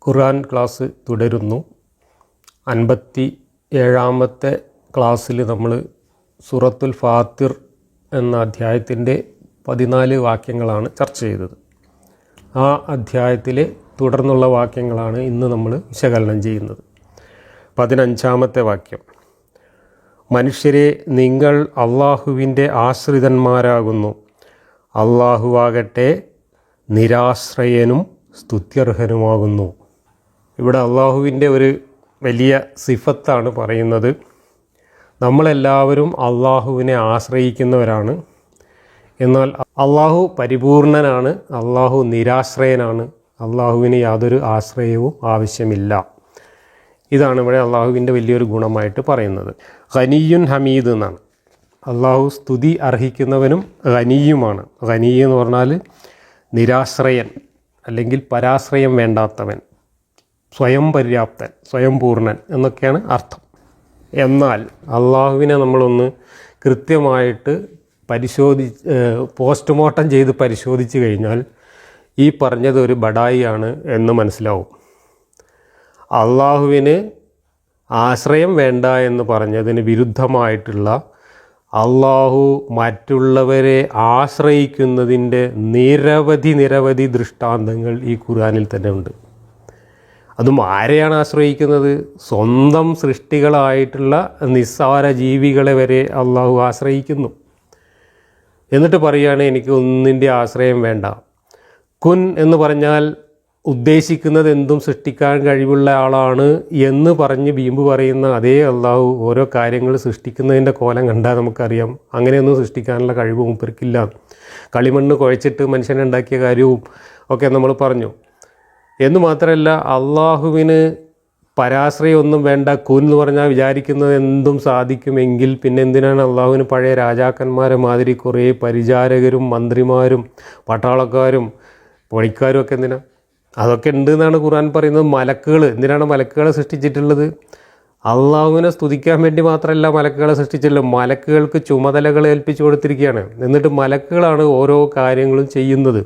ഖുർആൻ class തുടരുന്നു. 57-ാമത്തെ ക്ലാസ്സിൽ നമ്മൾ സൂറത്തുൽ ഫാത്തിർ എന്ന അധ്യായത്തിൻ്റെ 14 വാക്യങ്ങളാണ് ചർച്ച ചെയ്തത്. ആ അധ്യായത്തിലെ തുടർന്നുള്ള വാക്യങ്ങളാണ് ഇന്ന് നമ്മൾ വിശകലനം ചെയ്യുന്നത്. 15-ാമത്തെ വാക്യം: മനുഷ്യരെ, നിങ്ങൾ അള്ളാഹുവിൻ്റെ ആശ്രിതന്മാരാകുന്നു. അള്ളാഹുവാകട്ടെ നിരാശ്രയനും സ്തുത്യർഹനുമാകുന്നു. ഇവിടെ അള്ളാഹുവിൻ്റെ ഒരു വലിയ സിഫത്താണ് പറയുന്നത്. നമ്മളെല്ലാവരും അള്ളാഹുവിനെ ആശ്രയിക്കുന്നവരാണ്. എന്നാൽ അള്ളാഹു പരിപൂർണനാണ്, അള്ളാഹു നിരാശ്രയനാണ്, അള്ളാഹുവിന് യാതൊരു ആശ്രയവും ആവശ്യമില്ല. ഇതാണ് ഇവിടെ അള്ളാഹുവിൻ്റെ വലിയൊരു ഗുണമായിട്ട് പറയുന്നത്. ഖനിയുൻ ഹമീദ് എന്നാണ്. അള്ളാഹു സ്തുതി അർഹിക്കുന്നവനും ഖനിയുമാണ്. ഖനി എന്ന് പറഞ്ഞാൽ നിരാശ്രയൻ അല്ലെങ്കിൽ പരാശ്രയം വേണ്ടാത്തവൻ, സ്വയം പര്യാപ്തൻ, സ്വയം പൂർണ്ണൻ എന്നൊക്കെയാണ് അർത്ഥം. എന്നാൽ അള്ളാഹുവിനെ നമ്മളൊന്ന് കൃത്യമായിട്ട് പോസ്റ്റ്മോർട്ടം ചെയ്ത് പരിശോധിച്ച് കഴിഞ്ഞാൽ ഈ പറഞ്ഞത് ഒരു ബഡായിയാണ് എന്ന് മനസ്സിലാവും. അള്ളാഹുവിന് ആശ്രയം വേണ്ട എന്ന് പറഞ്ഞതിന് വിരുദ്ധമായിട്ടുള്ള അള്ളാഹു മറ്റുള്ളവരെ ആശ്രയിക്കുന്നതിൻ്റെ നിരവധി ദൃഷ്ടാന്തങ്ങൾ ഈ ഖുർആനിൽ തന്നെ ഉണ്ട്. അതും ആരെയാണ് ആശ്രയിക്കുന്നത്? സ്വന്തം സൃഷ്ടികളായിട്ടുള്ള നിസ്സാര ജീവികളെ വരെ അള്ളാഹു ആശ്രയിക്കുന്നു. എന്നിട്ട് പറയുകയാണ്, എനിക്ക് ഒന്നിൻ്റെ ആശ്രയം വേണ്ട. കുൻ എന്ന് പറഞ്ഞാൽ ഉദ്ദേശിക്കുന്നത് എന്തും സൃഷ്ടിക്കാൻ കഴിവുള്ള ആളാണ് എന്ന് പറഞ്ഞ് വീമ്പ് പറയുന്ന അതേ അള്ളാഹു ഓരോ കാര്യങ്ങൾ സൃഷ്ടിക്കുന്നതിൻ്റെ കോലം കണ്ടാൽ നമുക്കറിയാം അങ്ങനെയൊന്നും സൃഷ്ടിക്കാനുള്ള കഴിവ് മൂപ്പർക്കില്ല. കളിമണ്ണ് കുഴച്ചിട്ട് മനുഷ്യനുണ്ടാക്കിയ കാര്യവും ഒക്കെ നമ്മൾ പറഞ്ഞു. എന്ന് മാത്രമല്ല, അള്ളാഹുവിന് പരാശ്രയമൊന്നും വേണ്ട. കുൻ എന്ന് പറഞ്ഞാൽ വിചാരിക്കുന്നത് എന്തും സാധിക്കുമെങ്കിൽ പിന്നെ എന്തിനാണ് അള്ളാഹുവിന് പഴയ രാജാക്കന്മാരെ മാതിരി കുറേ പരിചാരകരും മന്ത്രിമാരും പട്ടാളക്കാരും പണിക്കാരും ഒക്കെ എന്തിനാ? അതൊക്കെ ഉണ്ട് എന്നാണ് ഖുർആൻ പറയുന്നത്. മലക്കുകൾ, എന്തിനാണ് മലക്കുകളെ സൃഷ്ടിച്ചിട്ടുള്ളത്? അള്ളാഹുവിനെ സ്തുതിക്കാൻ വേണ്ടി മാത്രമല്ല മലക്കുകളെ സൃഷ്ടിച്ചിട്ടുള്ളത്, മലക്കുകൾക്ക് ചുമതലകൾ ഏൽപ്പിച്ചു കൊടുത്തിരിക്കുകയാണ്. എന്നിട്ട് മലക്കുകളാണ് ഓരോ കാര്യങ്ങളും ചെയ്യുന്നത്.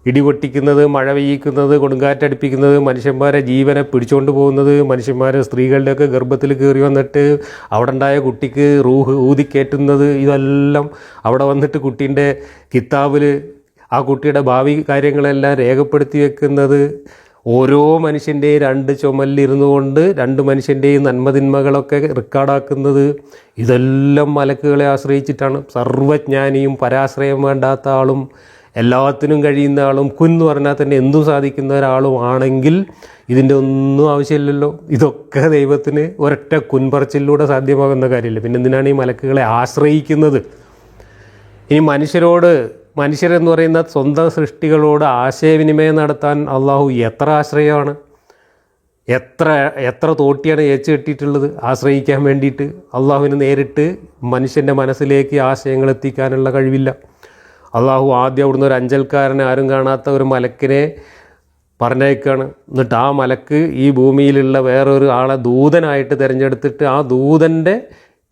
ഇടിപൊട്ടിക്കുന്നത്, മഴ പെയ്യിക്കുന്നത്, കൊടുങ്കാറ്റടിപ്പിക്കുന്നത്, മനുഷ്യന്മാരെ ജീവനെ പിടിച്ചുകൊണ്ട് പോകുന്നത്, മനുഷ്യന്മാരെ സ്ത്രീകളുടെയൊക്കെ ഗർഭത്തിൽ കയറി വന്നിട്ട് അവിടെ ഉണ്ടായ കുട്ടിക്ക് റൂഹ് ഊതിക്കയറ്റുന്നത്, ഇതെല്ലാം അവിടെ വന്നിട്ട് കുട്ടീൻ്റെ കിതാബിൽ ആ കുട്ടിയുടെ ഭാവി കാര്യങ്ങളെല്ലാം രേഖപ്പെടുത്തി വെക്കുന്നത്, ഓരോ മനുഷ്യൻ്റെയും 2 ചുമലിലിരുന്നു കൊണ്ട് 2 മനുഷ്യൻ്റെയും നന്മതിന്മകളൊക്കെ റെക്കോർഡാക്കുന്നത്, ഇതെല്ലാം മലക്കുകളെ ആശ്രയിച്ചിട്ടാണ്. സർവ്വജ്ഞാനിയും പരാശ്രയം വേണ്ടാത്ത ആളും എല്ലാത്തിനും കഴിയുന്ന ആളും കുൻ എന്ന് പറഞ്ഞാൽ തന്നെ എന്തും സാധിക്കുന്ന ഒരാളും ആണെങ്കിൽ ഇതിൻ്റെ ഒന്നും ആവശ്യമില്ലല്ലോ. ഇതൊക്കെ ദൈവത്തിന് ഒരൊറ്റ കുൻപറച്ചിലൂടെ സാധ്യമാകുന്ന കാര്യമില്ല. പിന്നെ എന്തിനാണ് ഈ മലക്കുകളെ ആശ്രയിക്കുന്നത്? ഇനി മനുഷ്യരെന്ന് പറയുന്ന സ്വന്തം സൃഷ്ടികളോട് ആശയവിനിമയം നടത്താൻ അള്ളാഹു എത്ര ആശ്രയമാണ്, എത്ര തോട്ടിയാണ് ഏച്ച് കെട്ടിയിട്ടുള്ളത് ആശ്രയിക്കാൻ വേണ്ടിയിട്ട്. അള്ളാഹുവിന് നേരിട്ട് മനുഷ്യൻ്റെ മനസ്സിലേക്ക് ആശയങ്ങൾ എത്തിക്കാനുള്ള കഴിവില്ല. അള്ളാഹു ആദ്യം അവിടുന്ന് ഒരു അഞ്ചൽക്കാരനെ, ആരും കാണാത്ത ഒരു മലക്കിനെ പറഞ്ഞയക്കുകയാണ്. എന്നിട്ട് ആ മലക്ക് ഈ ഭൂമിയിലുള്ള വേറൊരു ആളെ ദൂതനായിട്ട് തിരഞ്ഞെടുത്തിട്ട് ആ ദൂതൻ്റെ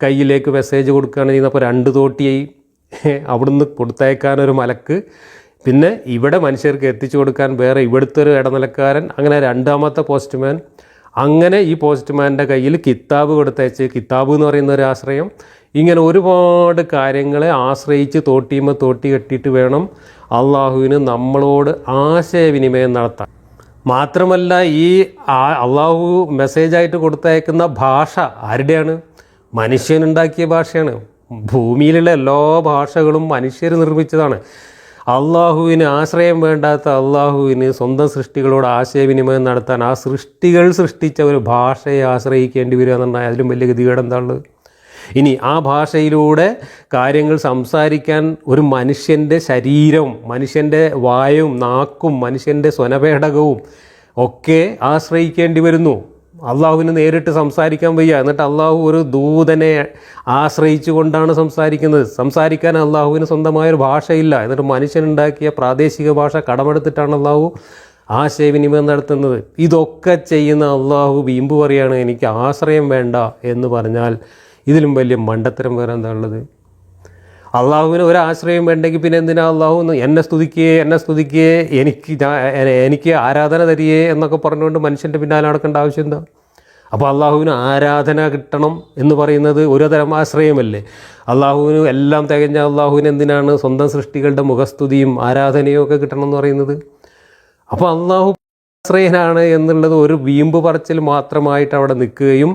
കയ്യിലേക്ക് മെസ്സേജ് കൊടുക്കുകയാണ് ചെയ്യുന്നത്. അപ്പോൾ 2 തോട്ടിയായി അവിടുന്ന് കൊടുത്തയക്കാനൊരു മലക്ക്, പിന്നെ ഇവിടെ മനുഷ്യർക്ക് എത്തിച്ചു കൊടുക്കാൻ വേറെ ഇവിടുത്തെ ഒരു ഇടനിലക്കാരൻ, അങ്ങനെ 2ാമത്തെ പോസ്റ്റ്മാൻ. അങ്ങനെ ഈ പോസ്റ്റ്മാൻ്റെ കയ്യിൽ കിതാബ് കൊടുത്തയച്ച്, കിതാബ് എന്ന് പറയുന്ന ഒരു ആശ്രയം. ഇങ്ങനെ ഒരുപാട് കാര്യങ്ങളെ ആശ്രയിച്ച് തോട്ടി കെട്ടിയിട്ട് വേണം അള്ളാഹുവിന് നമ്മളോട് ആശയവിനിമയം നടത്താൻ. മാത്രമല്ല, ഈ അള്ളാഹു മെസ്സേജായിട്ട് കൊടുത്തയക്കുന്ന ഭാഷ ആരുടെയാണ്? മനുഷ്യനുണ്ടാക്കിയ ഭാഷയാണ്. ഭൂമിയിലുള്ള എല്ലാ ഭാഷകളും മനുഷ്യർ നിർമ്മിച്ചതാണ്. അള്ളാഹുവിന് ആശ്രയം വേണ്ടാത്ത അള്ളാഹുവിന് സ്വന്തം സൃഷ്ടികളോട് ആശയവിനിമയം നടത്താൻ ആ സൃഷ്ടികൾ സൃഷ്ടിച്ച ഒരു ഭാഷയെ ആശ്രയിക്കേണ്ടി വരിക എന്ന് പറഞ്ഞാൽ അതിലും വലിയ ഗതികേട് എന്താണുള്ളത്? ഇനി ആ ഭാഷയിലൂടെ കാര്യങ്ങൾ സംസാരിക്കാൻ ഒരു മനുഷ്യൻ്റെ ശരീരം, മനുഷ്യൻ്റെ വായും നാക്കും മനുഷ്യൻ്റെ സ്വനപേടകവും ഒക്കെ ആശ്രയിക്കേണ്ടി വരുന്നു. അള്ളാഹുവിന് നേരിട്ട് സംസാരിക്കാൻ വയ്യ. എന്നിട്ട് അള്ളാഹു ഒരു ദൂതനെ ആശ്രയിച്ചു കൊണ്ടാണ് സംസാരിക്കുന്നത്. സംസാരിക്കാൻ അള്ളാഹുവിന് സ്വന്തമായൊരു ഭാഷയില്ല. എന്നിട്ട് മനുഷ്യനുണ്ടാക്കിയ പ്രാദേശിക ഭാഷ കടമെടുത്തിട്ടാണ് അള്ളാഹു ആശയവിനിമയം നടത്തുന്നത്. ഇതൊക്കെ ചെയ്യുന്ന അള്ളാഹു വീമ്പ് പറയാണ്, എനിക്ക് ആശ്രയം വേണ്ട എന്ന് പറഞ്ഞാൽ ഇതിലും വലിയ മണ്ടത്തരം വേറെ എന്താ ഉള്ളത്? അള്ളാഹുവിന് ഒരാശ്രയം വേണ്ടെങ്കിൽ പിന്നെ എന്തിനാ അള്ളാഹു എന്നെ സ്തുതിക്കേ എനിക്ക് ആരാധന തരികേ എന്നൊക്കെ പറഞ്ഞുകൊണ്ട് മനുഷ്യൻ്റെ പിന്നാലെ നടക്കേണ്ട ആവശ്യം എന്താ? അപ്പോൾ അള്ളാഹുവിന് ആരാധന കിട്ടണം എന്ന് പറയുന്നത് ഒരു തരം ആശ്രയമല്ലേ? അള്ളാഹുവിന് എല്ലാം തികഞ്ഞ അള്ളാഹുവിന് എന്തിനാണ് സ്വന്തം സൃഷ്ടികളുടെ മുഖസ്തുതിയും ആരാധനയും ഒക്കെ കിട്ടണം എന്ന് പറയുന്നത്? അപ്പോൾ അള്ളാഹു ആശ്രയനാണ് എന്നുള്ളത് ഒരു വീമ്പ് പറച്ചിൽ മാത്രമായിട്ട് അവിടെ നിൽക്കുകയും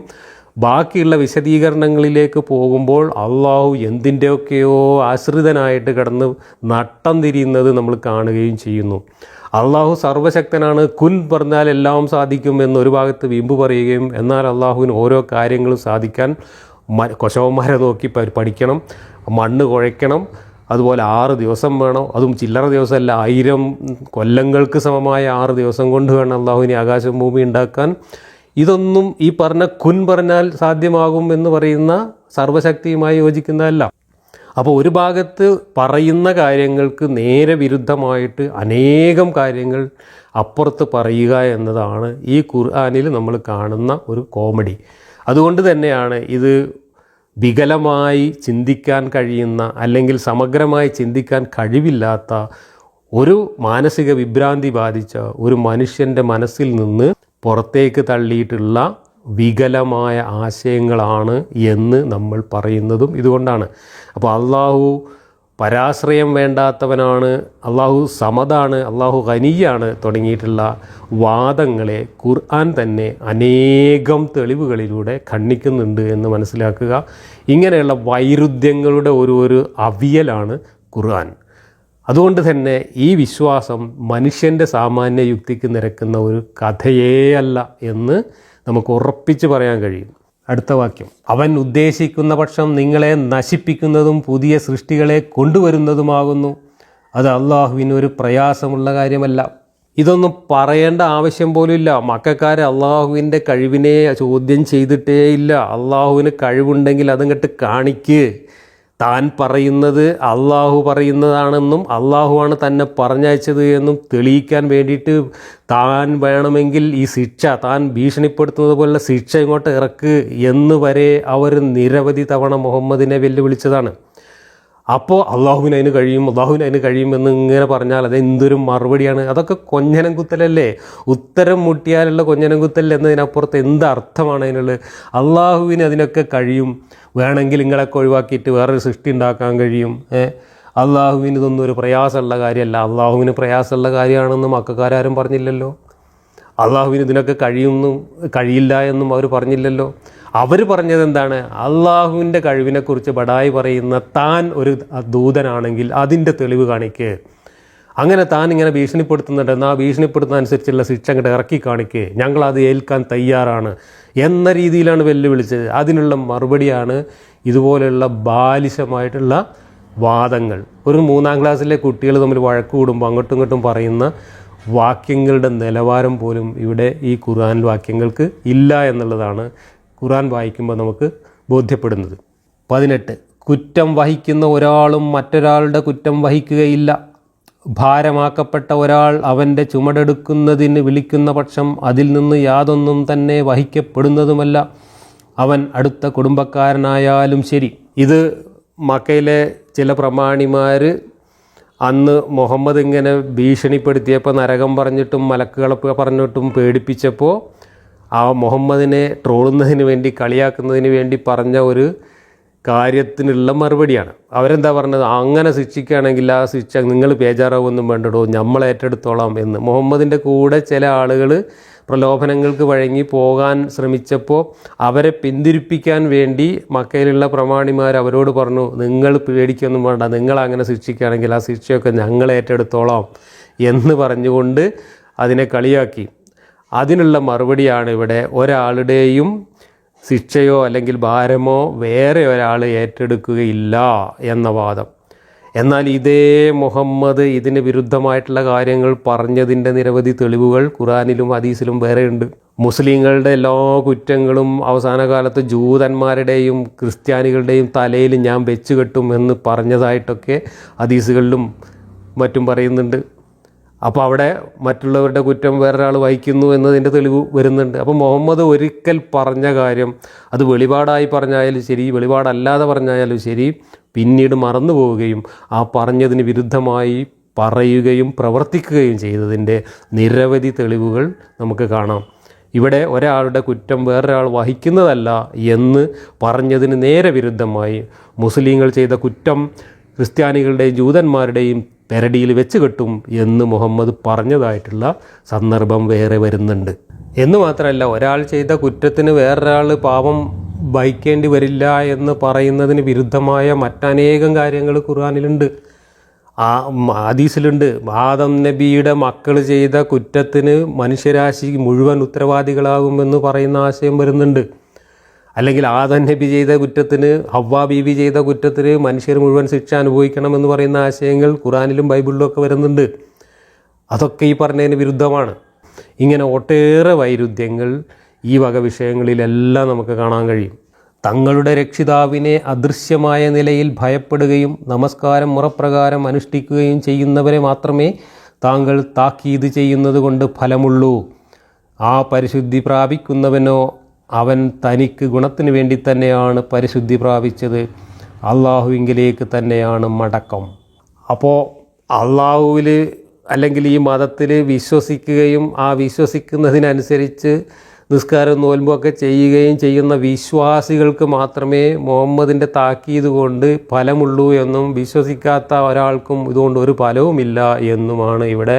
ബാക്കിയുള്ള വിശദീകരണങ്ങളിലേക്ക് പോകുമ്പോൾ അള്ളാഹു എന്തിൻ്റെയൊക്കെയോ ആശ്രിതനായിട്ട് കിടന്ന് നട്ടം തിരിയുന്നത് നമ്മൾ കാണുകയും ചെയ്യുന്നു. അള്ളാഹു സർവശക്തനാണ്, കുൻ പറഞ്ഞാൽ എല്ലാം സാധിക്കും എന്നൊരു ഭാഗത്ത് വീമ്പ് പറയുകയും, എന്നാൽ അള്ളാഹുവിന് ഓരോ കാര്യങ്ങളും സാധിക്കാൻ കൊശവന്മാരെ നോക്കി പഠിക്കണം, മണ്ണ് കുഴയ്ക്കണം, അതുപോലെ 6 ദിവസം വേണം, അതും ചില്ലറ ദിവസമല്ല, 1000 കൊല്ലങ്ങൾക്ക് സമമായ 6 ദിവസം കൊണ്ട് വേണം അള്ളാഹുവിനെ ആകാശം ഭൂമി ഉണ്ടാക്കാൻ. ഇതൊന്നും ഈ പറഞ്ഞ കുൻ പറഞ്ഞാൽ സാധ്യമാകും എന്ന് പറയുന്ന സർവശക്തിയുമായി യോജിക്കുന്നതല്ല. അപ്പോൾ ഒരു ഭാഗത്ത് പറയുന്ന കാര്യങ്ങൾക്ക് നേരെ വിരുദ്ധമായിട്ട് അനേകം കാര്യങ്ങൾ അപ്പുറത്ത് പറയുക എന്നതാണ് ഈ ഖുർആനിൽ നമ്മൾ കാണുന്ന ഒരു കോമഡി. അതുകൊണ്ട് തന്നെയാണ് ഇത് വികലമായി ചിന്തിക്കാൻ കഴിയുന്ന അല്ലെങ്കിൽ സമഗ്രമായി ചിന്തിക്കാൻ കഴിവില്ലാത്ത ഒരു മാനസിക വിഭ്രാന്തി ബാധിച്ച ഒരു മനുഷ്യൻ്റെ മനസ്സിൽ നിന്ന് പുറത്തേക്ക് തള്ളിയിട്ടുള്ള വികലമായ ആശയങ്ങളാണ് എന്ന് നമ്മൾ പറയുന്നതും ഇതുകൊണ്ടാണ്. അപ്പോൾ അള്ളാഹു പരാശ്രയം വേണ്ടാത്തവനാണ്, അള്ളാഹു സമദാണ്, അള്ളാഹു ഖനിയാണ് തുടങ്ങിയിട്ടുള്ള വാദങ്ങളെ ഖുർആൻ തന്നെ അനേകം തെളിവുകളിലൂടെ ഖണ്ഡിക്കുന്നുണ്ട് എന്ന് മനസ്സിലാക്കുക. ഇങ്ങനെയുള്ള വൈരുദ്ധ്യങ്ങളുടെ ഒരു അവിയലാണ് ഖുർആൻ. അതുകൊണ്ട് തന്നെ ഈ വിശ്വാസം മനുഷ്യൻ്റെ സാമാന്യ യുക്തിക്ക് നിരക്കുന്ന ഒരു കഥയേ അല്ല എന്ന് നമുക്ക് ഉറപ്പിച്ച് പറയാൻ കഴിയും. അടുത്ത വാക്യം, അവൻ ഉദ്ദേശിക്കുന്ന പക്ഷം നിങ്ങളെ നശിപ്പിക്കുന്നതും പുതിയ സൃഷ്ടികളെ കൊണ്ടുവരുന്നതുമാകുന്നു. അത് അള്ളാഹുവിന് ഒരു പ്രയാസമുള്ള കാര്യമല്ല. ഇതൊന്നും പറയേണ്ട ആവശ്യം പോലും ഇല്ല. മക്കാർ അള്ളാഹുവിൻ്റെ കഴിവിനെ ചോദ്യം ചെയ്തിട്ടേ ഇല്ല. അള്ളാഹുവിന് കഴിവുണ്ടെങ്കിൽ അതങ്ങട്ട് കാണിക്ക്. താൻ പറയുന്നത് അള്ളാഹു പറയുന്നതാണെന്നും അള്ളാഹുവാണ് തന്നെ പറഞ്ഞയച്ചത് എന്നും തെളിയിക്കാൻ വേണ്ടിയിട്ട് താൻ വേണമെങ്കിൽ ഈ ശിക്ഷ, താൻ ഭീഷണിപ്പെടുത്തുന്നത് പോലുള്ള ശിക്ഷ ഇങ്ങോട്ട് ഇറക്ക് എന്ന് വരെ അവർ നിരവധി തവണ മുഹമ്മദിനെ വെല്ലുവിളിച്ചതാണ്. അപ്പോൾ അള്ളാഹുവിന് അതിന് കഴിയും എന്ന് ഇങ്ങനെ പറഞ്ഞാൽ അത് എന്തൊരു മറുപടിയാണ്? അതൊക്കെ കൊഞ്ഞനം കുത്തലല്ലേ? ഉത്തരം മുട്ടിയാലുള്ള കൊഞ്ഞനം കുത്തൽ എന്നതിനപ്പുറത്ത് എന്ത് അർത്ഥമാണ് അതിനുള്ളത്? അള്ളാഹുവിന് അതിനൊക്കെ കഴിയും, വേണമെങ്കിൽ നിങ്ങളൊക്കെ ഒഴിവാക്കിയിട്ട് വേറൊരു സൃഷ്ടി ഉണ്ടാക്കാൻ കഴിയും. അള്ളാഹുവിന് ഇതൊന്നും ഒരു പ്രയാസമുള്ള കാര്യമല്ല. അള്ളാഹുവിന് പ്രയാസമുള്ള കാര്യമാണെന്ന് മക്കാരും പറഞ്ഞില്ലല്ലോ. അള്ളാഹുവിന് ഇതിനൊക്കെ കഴിയില്ല എന്നും അവർ പറഞ്ഞില്ലല്ലോ. അവർ പറഞ്ഞത് എന്താണ്? അള്ളാഹുവിൻ്റെ കഴിവിനെക്കുറിച്ച് ബടായി പറയുന്ന താൻ ഒരു ദൂതനാണെങ്കിൽ അതിൻ്റെ തെളിവ് കാണിക്ക്. അങ്ങനെ താൻ ഇങ്ങനെ ഭീഷണിപ്പെടുത്തുന്നുണ്ട്, എന്നാൽ ഭീഷണിപ്പെടുത്തുന്ന അനുസരിച്ചുള്ള ശിക്ഷ അങ്ങോട്ട് ഇറക്കി കാണിക്ക്, ഞങ്ങളത് ഏൽക്കാൻ തയ്യാറാണ് എന്ന രീതിയിലാണ് വെല്ലുവിളിച്ചത്. അതിനുള്ള മറുപടിയാണ് ഇതുപോലെയുള്ള ബാലിശമായിട്ടുള്ള വാദങ്ങൾ. ഒരു 3ാം ക്ലാസ്സിലെ കുട്ടികൾ തമ്മിൽ വഴക്ക് കൂടുമ്പോൾ അങ്ങോട്ടും ഇങ്ങോട്ടും പറയുന്ന വാക്യങ്ങളുടെ നിലവാരം പോലും ഇവിടെ ഈ ഖുർആൻ വാക്യങ്ങൾക്ക് ഇല്ല എന്നുള്ളതാണ് ഖുർആൻ വായിക്കുമ്പോൾ നമുക്ക് ബോധ്യപ്പെടുന്നത്. 18, കുറ്റം വഹിക്കുന്ന ഒരാളും മറ്റൊരാളുടെ കുറ്റം വഹിക്കുകയില്ല. ഭാരമാക്കപ്പെട്ട ഒരാൾ അവൻ്റെ ചുമടെടുക്കുന്നതിന് വിളിക്കുന്ന പക്ഷം അതിൽ നിന്ന് യാതൊന്നും തന്നെ വഹിക്കപ്പെടുന്നതുമല്ല, അവൻ അടുത്ത കുടുംബക്കാരനായാലും ശരി. ഇത് മക്കയിലെ ചില പ്രമാണിമാർ അന്ന് മുഹമ്മദ് ഇങ്ങനെ ഭീഷണിപ്പെടുത്തിയപ്പോൾ, നരകം പറഞ്ഞിട്ടും മലക്കുകളെ പറഞ്ഞിട്ടും പേടിപ്പിച്ചപ്പോൾ ആ മുഹമ്മദിനെ ട്രോളുന്നതിന് വേണ്ടി, കളിയാക്കുന്നതിന് വേണ്ടി പറഞ്ഞ ഒരു കാര്യത്തിനുള്ള മറുപടിയാണ്. അവരെന്താ പറഞ്ഞത്? അങ്ങനെ ശിക്ഷിക്കുകയാണെങ്കിൽ ആ ശിക്ഷ നിങ്ങൾ ബേജാറാവൊന്നും വേണ്ടടോ, നമ്മൾ ഏറ്റെടുത്തോളാം എന്ന്. മുഹമ്മദിൻ്റെ കൂടെ ചില ആളുകൾ പ്രലോഭനങ്ങൾക്ക് വഴങ്ങി പോകാൻ ശ്രമിച്ചപ്പോൾ അവരെ പിന്തിരിപ്പിക്കാൻ വേണ്ടി മക്കയിലുള്ള പ്രമാണിമാർ അവരോട് പറഞ്ഞു, നിങ്ങൾ പേടിക്കൊന്നും വേണ്ട, നിങ്ങളങ്ങനെ ശിക്ഷിക്കുകയാണെങ്കിൽ ആ ശിക്ഷയൊക്കെ ഞങ്ങൾ ഏറ്റെടുത്തോളാം എന്ന് പറഞ്ഞുകൊണ്ട് അതിനെ കളിയാക്കി. അതിനുള്ള മറുപടിയാണ് ഇവിടെ ഒരാളുടെയും ശിക്ഷയോ അല്ലെങ്കിൽ ഭാരമോ വേറെ ഒരാൾ ഏറ്റെടുക്കുകയില്ല എന്ന വാദം. എന്നാൽ ഇതേ മുഹമ്മദ് ഇതിന് വിരുദ്ധമായിട്ടുള്ള കാര്യങ്ങൾ പറഞ്ഞതിൻ്റെ നിരവധി തെളിവുകൾ ഖുർആനിലും ഹദീസിലും വേറെയുണ്ട്. മുസ്ലിങ്ങളുടെ എല്ലാ കുറ്റങ്ങളും അവസാന കാലത്ത് ജൂതന്മാരുടെയും ക്രിസ്ത്യാനികളുടെയും തലയിൽ ഞാൻ വെച്ച് കെട്ടും എന്ന് പറഞ്ഞതായിട്ടൊക്കെ ഹദീസുകളിലും മറ്റും പറയുന്നുണ്ട്. അപ്പോൾ അവിടെ മറ്റുള്ളവരുടെ കുറ്റം വേറൊരാൾ വഹിക്കുന്നു എന്നതിൻ്റെ തെളിവ് വരുന്നുണ്ട്. അപ്പോൾ മുഹമ്മദ് ഒരിക്കൽ പറഞ്ഞ കാര്യം അത് വെളിപാടായി പറഞ്ഞായാലും ശരി, വെളിപാടല്ലാതെ പറഞ്ഞായാലും ശരി, പിന്നീട് മറന്നു പോവുകയും ആ പറഞ്ഞതിന് വിരുദ്ധമായി പറയുകയും പ്രവർത്തിക്കുകയും ചെയ്തതിൻ്റെ നിരവധി തെളിവുകൾ നമുക്ക് കാണാം. ഇവിടെ ഒരാളുടെ കുറ്റം വേറൊരാൾ വഹിക്കുന്നതല്ല എന്ന് പറഞ്ഞതിന് നേരെ വിരുദ്ധമായി മുസ്ലിങ്ങൾ ചെയ്ത കുറ്റം ക്രിസ്ത്യാനികളുടെയും ജൂതന്മാരുടെയും പെരടിയിൽ വെച്ച് കെട്ടും എന്ന് മുഹമ്മദ് പറഞ്ഞതായിട്ടുള്ള സന്ദർഭം വേറെ വരുന്നുണ്ട്. എന്ന് മാത്രമല്ല, ഒരാൾ ചെയ്ത കുറ്റത്തിന് വേറൊരാൾ പാപം വഹിക്കേണ്ടി വരില്ല എന്ന് പറയുന്നതിന് വിരുദ്ധമായ മറ്റനേകം കാര്യങ്ങൾ ഖുർആനിലുണ്ട്, ഹദീസിലുണ്ട്. ആദം നബിയുടെ മക്കൾ ചെയ്ത കുറ്റത്തിന് മനുഷ്യരാശി മുഴുവൻ ഉത്തരവാദികളാകുമെന്ന് പറയുന്ന ആശയം വരുന്നുണ്ട്. അല്ലെങ്കിൽ ആദം നബി ചെയ്ത കുറ്റത്തിന്, ഹവ്വ ബീവി ചെയ്ത കുറ്റത്തിന് മനുഷ്യർ മുഴുവൻ ശിക്ഷ അനുഭവിക്കണമെന്ന് പറയുന്ന ആശയങ്ങൾ ഖുർആനിലും ബൈബിളിലും ഒക്കെ വരുന്നുണ്ട്. അതൊക്കെ ഈ പറഞ്ഞതിന് വിരുദ്ധമാണ്. ഇങ്ങനെ ഒട്ടേറെ വൈരുദ്ധ്യങ്ങൾ ഈ വക വിഷയങ്ങളിലെല്ലാം നമുക്ക് കാണാൻ കഴിയും. തങ്ങളുടെ രക്ഷിതാവിനെ അദൃശ്യമായ നിലയിൽ ഭയപ്പെടുകയും നമസ്കാരം മുറപ്രകാരം അനുഷ്ഠിക്കുകയും ചെയ്യുന്നവരെ മാത്രമേ താങ്കൾ താക്കീത് ചെയ്യുന്നത് കൊണ്ട് ഫലമുള്ളൂ. ആ പരിശുദ്ധി പ്രാപിക്കുന്നവനോ അവൻ തനിക്ക് ഗുണത്തിന് വേണ്ടി തന്നെയാണ് പരിശുദ്ധി പ്രാപിച്ചത്, അള്ളാഹുവിങ്കിലേക്ക് തന്നെയാണ് മടക്കം. അപ്പോൾ അള്ളാഹുവിൽ അല്ലെങ്കിൽ ഈ മതത്തിൽ വിശ്വസിക്കുകയും ആ വിശ്വസിക്കുന്നതിനനുസരിച്ച് നിസ്കാരം നോൽമ്പൊക്കെ ചെയ്യുകയും ചെയ്യുന്ന വിശ്വാസികൾക്ക് മാത്രമേ മുഹമ്മദിൻ്റെ താക്കീത് കൊണ്ട് ഫലമുള്ളൂ എന്നും വിശ്വസിക്കാത്ത ഒരാൾക്കും ഇതുകൊണ്ട് ഒരു ഫലവുമില്ല എന്നുമാണ് ഇവിടെ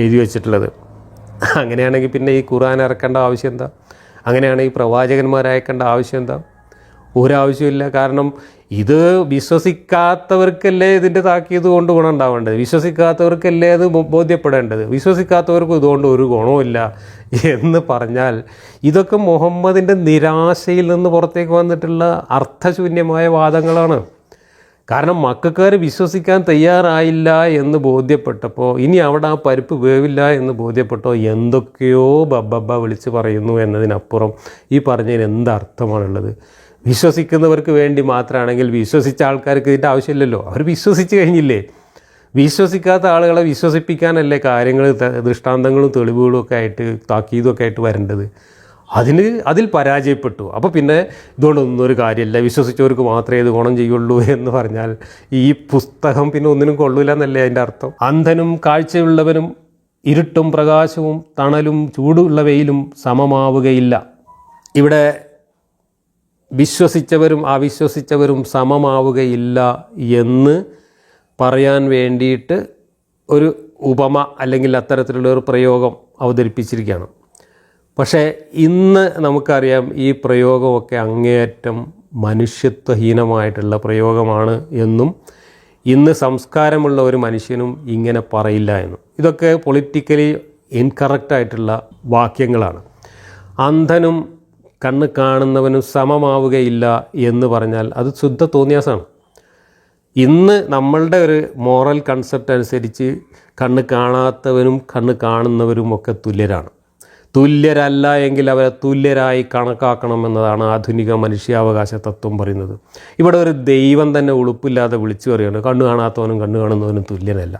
എഴുതി വച്ചിട്ടുള്ളത്. അങ്ങനെയാണെങ്കിൽ പിന്നെ ഈ ഖുർആൻ ഇറക്കേണ്ട ആവശ്യം എന്താ? അങ്ങനെയാണെങ്കിൽ പ്രവാചകന്മാരയക്കേണ്ട ആവശ്യം എന്താ? ഒരാവശ്യമില്ല. കാരണം ഇത് വിശ്വസിക്കാത്തവർക്കല്ലേ ഇതിൻ്റെ താക്കീത് കൊണ്ട് ഗുണം ഉണ്ടാവേണ്ടത്, വിശ്വസിക്കാത്തവർക്കല്ലേ അത് ബോധ്യപ്പെടേണ്ടത്. വിശ്വസിക്കാത്തവർക്കും ഇതുകൊണ്ട് ഒരു ഗുണവുമില്ല എന്ന് പറഞ്ഞാൽ ഇതൊക്കെ മുഹമ്മദിൻ്റെ നിരാശയിൽ നിന്ന് പുറത്തേക്ക് വന്നിട്ടുള്ള അർത്ഥശൂന്യമായ വാദങ്ങളാണ്. കാരണം മക്കാർ വിശ്വസിക്കാൻ തയ്യാറായില്ല എന്ന് ബോധ്യപ്പെട്ടപ്പോൾ, ഇനി അവിടെ ആ പരിപ്പ് വേവില്ല എന്ന് ബോധ്യപ്പെട്ടോ എന്തൊക്കെയോ ബബ്ബ വിളിച്ച് പറയുന്നു എന്നതിനപ്പുറം ഈ പറഞ്ഞതിന് എന്തർത്ഥമാണുള്ളത്? വിശ്വസിക്കുന്നവർക്ക് വേണ്ടി മാത്രമാണെങ്കിൽ വിശ്വസിച്ച ആൾക്കാർക്ക് ഇതിൻ്റെ ആവശ്യമില്ലല്ലോ, അവർ വിശ്വസിച്ച് കഴിഞ്ഞില്ലേ. വിശ്വസിക്കാത്ത ആളുകളെ വിശ്വസിപ്പിക്കാനല്ലേ കാര്യങ്ങൾ ദൃഷ്ടാന്തങ്ങളും തെളിവുകളും ഒക്കെ ആയിട്ട് താക്കീതുമൊക്കെ ആയിട്ട് വരേണ്ടത്. അതിൽ പരാജയപ്പെട്ടു. അപ്പോൾ പിന്നെ ഇതുകൊണ്ടൊന്നും ഒരു കാര്യമില്ല, വിശ്വസിച്ചവർക്ക് മാത്രമേ ഇത് ഗുണം ചെയ്യുള്ളൂ എന്ന് പറഞ്ഞാൽ ഈ പുസ്തകം പിന്നെ ഒന്നിനും കൊള്ളൂല എന്നല്ലേ അതിൻ്റെ അർത്ഥം. അന്ധനും കാഴ്ചയുള്ളവനും ഇരുട്ടും പ്രകാശവും തണലും ചൂടുള്ള വെയിലും സമമാവുകയില്ല. ഇവിടെ വിശ്വസിച്ചവരും അവിശ്വസിച്ചവരും സമമാവുകയില്ല എന്ന് പറയാൻ വേണ്ടിയിട്ട് ഒരു ഉപമ അല്ലെങ്കിൽ അത്തരത്തിലുള്ള ഒരു പ്രയോഗം അവതരിപ്പിച്ചിരിക്കുകയാണ്. പക്ഷേ ഇന്ന് നമുക്കറിയാം ഈ പ്രയോഗമൊക്കെ അങ്ങേയറ്റം മനുഷ്യത്വഹീനമായിട്ടുള്ള പ്രയോഗമാണ് എന്നും ഇന്ന് സംസ്കാരമുള്ള ഒരു മനുഷ്യനും ഇങ്ങനെ പറയില്ല എന്നും. ഇതൊക്കെ പൊളിറ്റിക്കലി ഇൻകറക്റ്റായിട്ടുള്ള വാക്യങ്ങളാണ്. അന്ധനും കണ്ണ് കാണുന്നവനും സമമാവുകയില്ല എന്ന് പറഞ്ഞാൽ അത് ശുദ്ധ തോന്നിയാസാണ്. ഇന്ന് നമ്മളുടെ ഒരു മോറൽ കൺസെപ്റ്റ് അനുസരിച്ച് കണ്ണ് കാണാത്തവനും കണ്ണ് കാണുന്നവരും ഒക്കെ തുല്യരാണ്. തുല്യരല്ല എങ്കിൽ അവരെ തുല്യരായി കണക്കാക്കണം എന്നതാണ് ആധുനിക മനുഷ്യാവകാശ തത്വം പറയുന്നത്. ഇവിടെ ഒരു ദൈവം തന്നെ ഉളുപ്പില്ലാതെ വിളിച്ചു പറയുകയാണ് കണ്ണ് കാണാത്തവനും കണ്ണ് കാണുന്നവനും തുല്യനല്ല.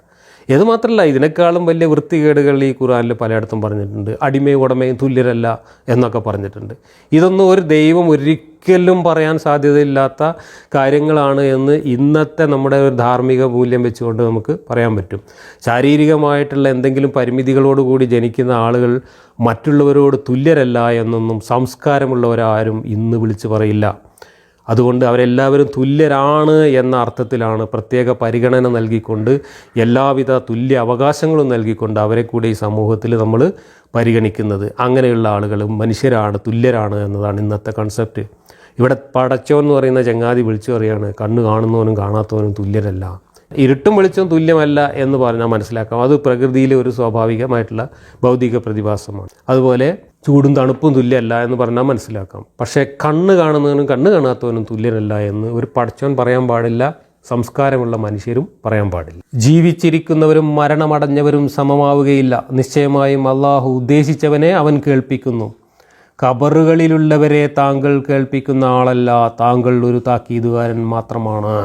ഇത് മാത്രമല്ല, ഇതിനേക്കാളും വലിയ വൃത്തികേടുകൾ ഈ ഖുർആനിൽ പലയിടത്തും പറഞ്ഞിട്ടുണ്ട്. അടിമയും ഉടമയും തുല്യരല്ല എന്നൊക്കെ പറഞ്ഞിട്ടുണ്ട്. ഇതൊന്നും ഒരു ദൈവം ഒരിക്കലും പറയാൻ സാധ്യതയില്ലാത്ത കാര്യങ്ങളാണ് എന്ന് ഇന്നത്തെ നമ്മുടെ ഒരു ധാർമ്മിക മൂല്യം വെച്ചുകൊണ്ട് നമുക്ക് പറയാൻ പറ്റും. ശാരീരികമായിട്ടുള്ള എന്തെങ്കിലും പരിമിതികളോടുകൂടി ജനിക്കുന്ന ആളുകൾ മറ്റുള്ളവരോട് തുല്യരല്ല എന്നൊന്നും സംസ്കാരമുള്ളവരാരും ഇന്ന് വിളിച്ചു പറയില്ല. അതുകൊണ്ട് അവരെല്ലാവരും തുല്യരാണ് എന്ന അർത്ഥത്തിലാണ് പ്രത്യേക പരിഗണന നൽകിക്കൊണ്ട് എല്ലാവിധ തുല്യ അവകാശങ്ങളും നൽകിക്കൊണ്ട് അവരെ കൂടി ഈ സമൂഹത്തിൽ നമ്മൾ പരിഗണിക്കുന്നത്. അങ്ങനെയുള്ള ആളുകളും മനുഷ്യരാണ്, തുല്യരാണ് എന്നതാണ് ഇന്നത്തെ കൺസെപ്റ്റ്. ഇവിടെ പടച്ചോൻ എന്ന് പറയുന്ന ചങ്ങാതി വിളിച്ചു പറയുകയാണ് കണ്ണ് കാണുന്നവനും കാണാത്തവനും തുല്യരല്ല. ഇരുട്ടും വെളിച്ചവും തുല്യമല്ല എന്ന് പറഞ്ഞാൽ മനസ്സിലാക്കാം, അത് പ്രകൃതിയിലെ ഒരു സ്വാഭാവികമായിട്ടുള്ള ഭൗതിക പ്രതിഭാസമാണ്. അതുപോലെ ചൂടും തണുപ്പും തുല്യമല്ല എന്ന് പറഞ്ഞാൽ മനസ്സിലാക്കാം. പക്ഷേ കണ്ണ് കാണുന്നവനും കണ്ണ് കാണാത്തവനും തുല്യനല്ല എന്ന് ഒരു പടച്ചോൻ പറയാൻ പാടില്ല, സംസ്കാരമുള്ള മനുഷ്യരും പറയാൻ പാടില്ല. ജീവിച്ചിരിക്കുന്നവരും മരണമടഞ്ഞവരും സമമാവുകയില്ല. നിശ്ചയമായും അള്ളാഹു ഉദ്ദേശിച്ചവനെ അവൻ കേൾപ്പിക്കുന്നു. ഖബറുകളിലുള്ളവരെ താങ്കൾ കേൾപ്പിക്കുന്ന ആളല്ല, താങ്കൾ ഒരു താക്കീതുകാരൻ മാത്രമാണ്.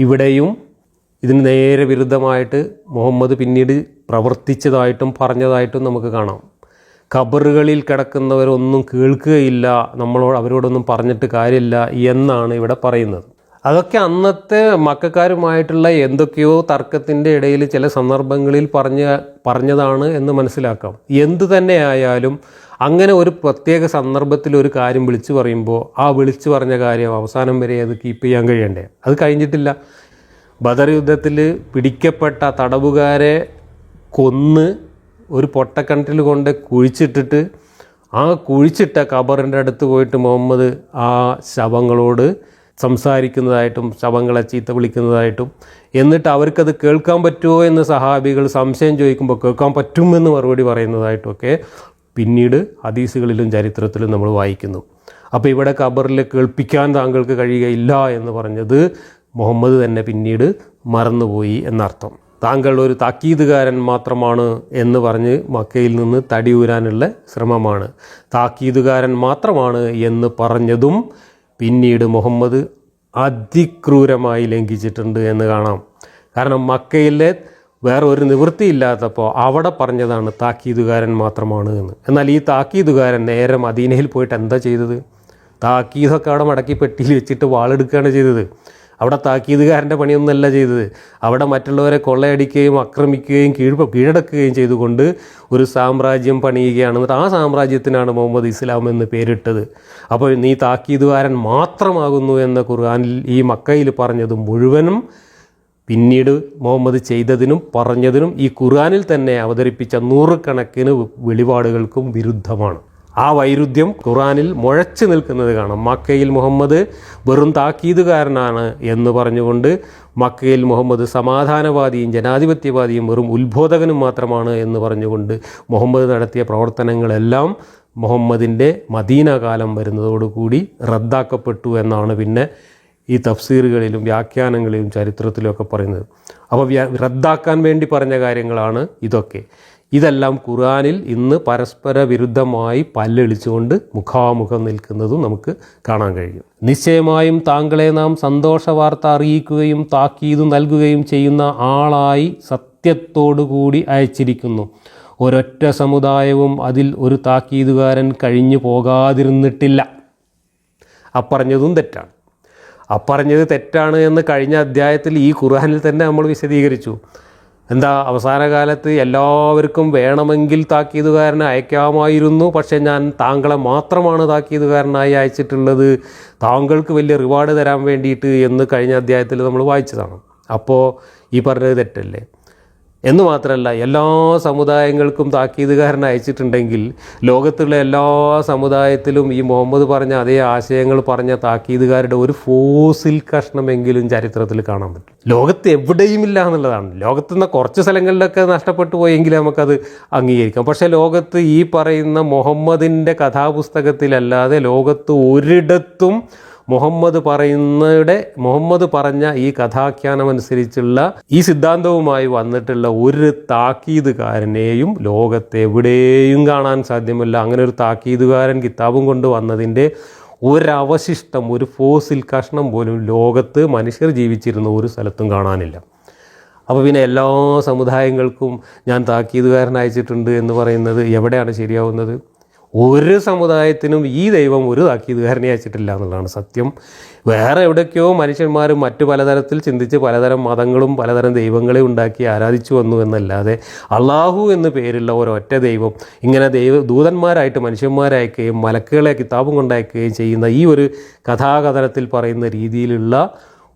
ഇവിടെയും ഇതിന് നേരെ വിരുദ്ധമായിട്ട് മുഹമ്മദ് പിന്നീട് പ്രവർത്തിച്ചതായിട്ടും പറഞ്ഞതായിട്ടും നമുക്ക് കാണാം. ഖബറുകളിൽ കിടക്കുന്നവരൊന്നും കേൾക്കുകയില്ല, അവരോടൊന്നും പറഞ്ഞിട്ട് കാര്യമില്ല എന്നാണ് ഇവിടെ പറയുന്നത്. അതൊക്കെ അന്നത്തെ മക്കക്കാരുമായിട്ടുള്ള എന്തൊക്കെയോ തർക്കത്തിൻ്റെ ഇടയിൽ ചില സന്ദർഭങ്ങളിൽ പറഞ്ഞതാണ് എന്ന് മനസ്സിലാക്കാം. എന്തു തന്നെയായാലും അങ്ങനെ ഒരു പ്രത്യേക സന്ദർഭത്തിൽ ഒരു കാര്യം വിളിച്ചു പറയുമ്പോൾ ആ വിളിച്ചു പറഞ്ഞ കാര്യം അവസാനം വരെ അത് കീപ്പ് ചെയ്യാൻ കഴിയണ്ടേ? അത് കഴിഞ്ഞിട്ടില്ല. ബദർ യുദ്ധത്തിൽ പിടിക്കപ്പെട്ട തടവുകാരെ കൊന്ന് ഒരു പൊട്ടക്കിണറ്റിൽ കൊണ്ട് കുഴിച്ചിട്ടിട്ട് ആ കുഴിച്ചിട്ട ഖബറിൻ്റെ അടുത്ത് പോയിട്ട് മുഹമ്മദ് ആ ശവങ്ങളോട് സംസാരിക്കുന്നതായിട്ടും ശവങ്ങളെ ചീത്ത വിളിക്കുന്നതായിട്ടും, എന്നിട്ട് അവർക്കത് കേൾക്കാൻ പറ്റുമോ എന്ന് സഹാബികൾ സംശയം ചോദിക്കുമ്പോൾ കേൾക്കാൻ പറ്റുമെന്ന് മറുപടി പറയുന്നതായിട്ടുമൊക്കെ പിന്നീട് ഹദീസുകളിലും ചരിത്രത്തിലും നമ്മൾ വായിക്കുന്നു. അപ്പോൾ ഇവിടെ ഖബറിൽ കേൾപ്പിക്കാൻ താങ്കൾക്ക് കഴിയുകയില്ല എന്ന് പറഞ്ഞത് മുഹമ്മദ് തന്നെ പിന്നീട് മറന്നുപോയി എന്നർത്ഥം. താങ്കൾ ഒരു താക്കീതുകാരൻ മാത്രമാണ് എന്ന് പറഞ്ഞ് മക്കയിൽ നിന്ന് തടിയൂരാനുള്ള ശ്രമമാണ്. താക്കീതുകാരൻ മാത്രമാണ് എന്ന് പറഞ്ഞതും പിന്നീട് മുഹമ്മദ് അതിക്രൂരമായി ലംഘിച്ചിട്ടുണ്ട് എന്ന് കാണാം. കാരണം മക്കയിലെ വേറെ ഒരു നിവൃത്തിയില്ലാത്തപ്പോൾ അവിടെ പറഞ്ഞതാണ് താക്കീതുകാരൻ മാത്രമാണ് എന്ന്. എന്നാൽ ഈ താക്കീതുകാരൻ നേരെ മദീനയിൽ പോയിട്ട് എന്താ ചെയ്തത്? താക്കീതൊക്കെ അവിടെ മടക്കി പെട്ടിയിൽ വെച്ചിട്ട് വാളെടുക്കുകയാണ് ചെയ്തത്. അവിടെ താക്കീതുകാരൻ്റെ പണിയൊന്നുമല്ല ചെയ്തത്. അവിടെ മറ്റുള്ളവരെ കൊള്ളയടിക്കുകയും ആക്രമിക്കുകയും കീഴടക്കുകയും ചെയ്തുകൊണ്ട് ഒരു സാമ്രാജ്യം പണിയുകയാണ്. എന്നിട്ട് ആ സാമ്രാജ്യത്തിനാണ് മുഹമ്മദ് ഇസ്ലാം എന്ന് പേരിട്ടത്. അപ്പോൾ നീ താക്കീതുകാരൻ മാത്രമാകുന്നു എന്ന ഖുർആനിൽ ഈ മക്കയിൽ പറഞ്ഞത് മുഴുവനും പിന്നീട് മുഹമ്മദ് ചെയ്തതിനും പറഞ്ഞതിനും ഈ ഖുർആനിൽ തന്നെ അവതരിപ്പിച്ച നൂറുകണക്കിന് വെളിപാടുകൾക്കും വിരുദ്ധമാണ്. ആ വൈരുദ്ധ്യം ഖുർആനിൽ മുഴച്ചു നിൽക്കുന്നത് കാണാം. മക്കയിൽ മുഹമ്മദ് വെറും താക്കീതുകാരനാണ് എന്ന് പറഞ്ഞുകൊണ്ട് മക്കയിൽ മുഹമ്മദ് സമാധാനവാദിയും ജനാധിപത്യവാദിയും വെറും ഉത്ബോധകനും മാത്രമാണ് എന്ന് പറഞ്ഞുകൊണ്ട് മുഹമ്മദ് നടത്തിയ പ്രവർത്തനങ്ങളെല്ലാം മുഹമ്മദിൻ്റെ മദീന കാലം വരുന്നതോടുകൂടി റദ്ദാക്കപ്പെട്ടു എന്നാണ് പിന്നെ ഈ തഫ്സീറുകളിലും വ്യാഖ്യാനങ്ങളിലും ചരിത്രത്തിലുമൊക്കെ പറയുന്നത്. അപ്പോൾ റദ്ദാക്കാൻ വേണ്ടി പറഞ്ഞ കാര്യങ്ങളാണ് ഇതൊക്കെ. ഇതെല്ലാം ഖുർആനിൽ ഇന്ന് പരസ്പര വിരുദ്ധമായി പല്ലെളിച്ചുകൊണ്ട് മുഖാമുഖം നിൽക്കുന്നതും നമുക്ക് കാണാൻ കഴിയും. നിശ്ചയമായും താങ്കളെ നാം സന്തോഷ വാർത്ത അറിയിക്കുകയും താക്കീത് നൽകുകയും ചെയ്യുന്ന ആളായി സത്യത്തോടുകൂടി അയച്ചിരിക്കുന്നു. ഒരൊറ്റ സമുദായവും അതിൽ ഒരു താക്കീതുകാരൻ കഴിഞ്ഞു പോകാതിരുന്നിട്ടില്ല. അപ്പറഞ്ഞതും തെറ്റാണ്. അപ്പറഞ്ഞത് തെറ്റാണ് എന്ന് കഴിഞ്ഞ അധ്യായത്തിൽ ഈ ഖുർആനിൽ തന്നെ നമ്മൾ വിശദീകരിച്ചു. എന്താ, അവസാന കാലത്ത് എല്ലാവർക്കും വേണമെങ്കിൽ താക്കീതുകാരനെ അയക്കാമായിരുന്നു, പക്ഷേ ഞാൻ താങ്കളെ മാത്രമാണ് താക്കീതുകാരനായി അയച്ചിട്ടുള്ളത്, താങ്കൾക്ക് വലിയ റിവാർഡ് തരാൻ വേണ്ടിയിട്ട് എന്ന് കഴിഞ്ഞ അധ്യായത്തിൽ നമ്മൾ വായിച്ചതാണ്. അപ്പോൾ ഈ പറഞ്ഞത് തെറ്റല്ലേ? എന്ന് മാത്രമല്ല, എല്ലാ സമുദായങ്ങൾക്കും താക്കീതുകാരനെ അയച്ചിട്ടുണ്ടെങ്കിൽ ലോകത്തുള്ള എല്ലാ സമുദായത്തിലും ഈ മുഹമ്മദ് പറഞ്ഞ അതേ ആശയങ്ങൾ പറഞ്ഞ താക്കീതുകാരുടെ ഒരു ഫോസിൽ കഷ്ണമെങ്കിലും ചരിത്രത്തിൽ കാണാൻ പറ്റും. ലോകത്ത് എവിടെയും ഇല്ല എന്നുള്ളതാണ്. ലോകത്തുനിന്ന് കുറച്ച് സ്ഥലങ്ങളിലൊക്കെ നഷ്ടപ്പെട്ടു പോയെങ്കിൽ നമുക്കത് അംഗീകരിക്കാം. പക്ഷേ ലോകത്ത് ഈ പറയുന്ന മുഹമ്മദിൻ്റെ കഥാപുസ്തകത്തിലല്ലാതെ ലോകത്ത് ഒരിടത്തും മുഹമ്മദ് പറഞ്ഞ ഈ കഥാഖ്യാനമനുസരിച്ചുള്ള ഈ സിദ്ധാന്തവുമായി വന്നിട്ടുള്ള ഒരു താക്കീതുകാരനെയും ലോകത്തെവിടെയും കാണാൻ സാധ്യമല്ല. അങ്ങനെ ഒരു താക്കീതുകാരൻ കിതാബും കൊണ്ട് വന്നതിൻ്റെ ഒരവശിഷ്ടം, ഒരു ഫോസിൽ കഷ്ണം പോലും ലോകത്ത് മനുഷ്യർ ജീവിച്ചിരുന്ന ഒരു സ്ഥലത്തും കാണാനില്ല. അപ്പോൾ പിന്നെ എല്ലാ സമുദായങ്ങൾക്കും ഞാൻ താക്കീതുകാരൻ അയച്ചിട്ടുണ്ട് എന്ന് പറയുന്നത് എവിടെയാണ് ശരിയാവുന്നത്? ഒരു സമുദായത്തിനും ഈ ദൈവം ഒരു താക്കീതുകാരനെ അയച്ചിട്ടില്ല എന്നുള്ളതാണ് സത്യം. വേറെ എവിടേക്കോ മനുഷ്യന്മാർ മറ്റു പലതരത്തിൽ ചിന്തിച്ച് പലതരം മതങ്ങളും പലതരം ദൈവങ്ങളെ ഉണ്ടാക്കി ആരാധിച്ചു വന്നു എന്നല്ലാതെ അള്ളാഹു എന്ന് പേരുള്ള ഒരൊറ്റ ദൈവം ഇങ്ങനെ ദൂതന്മാരായിട്ട് മനുഷ്യന്മാരയക്കുകയും മലക്കുകളെ കിതാബും കൊണ്ടയക്കുകയും ചെയ്യുന്ന ഈ ഒരു കഥാകഥനത്തിൽ പറയുന്ന രീതിയിലുള്ള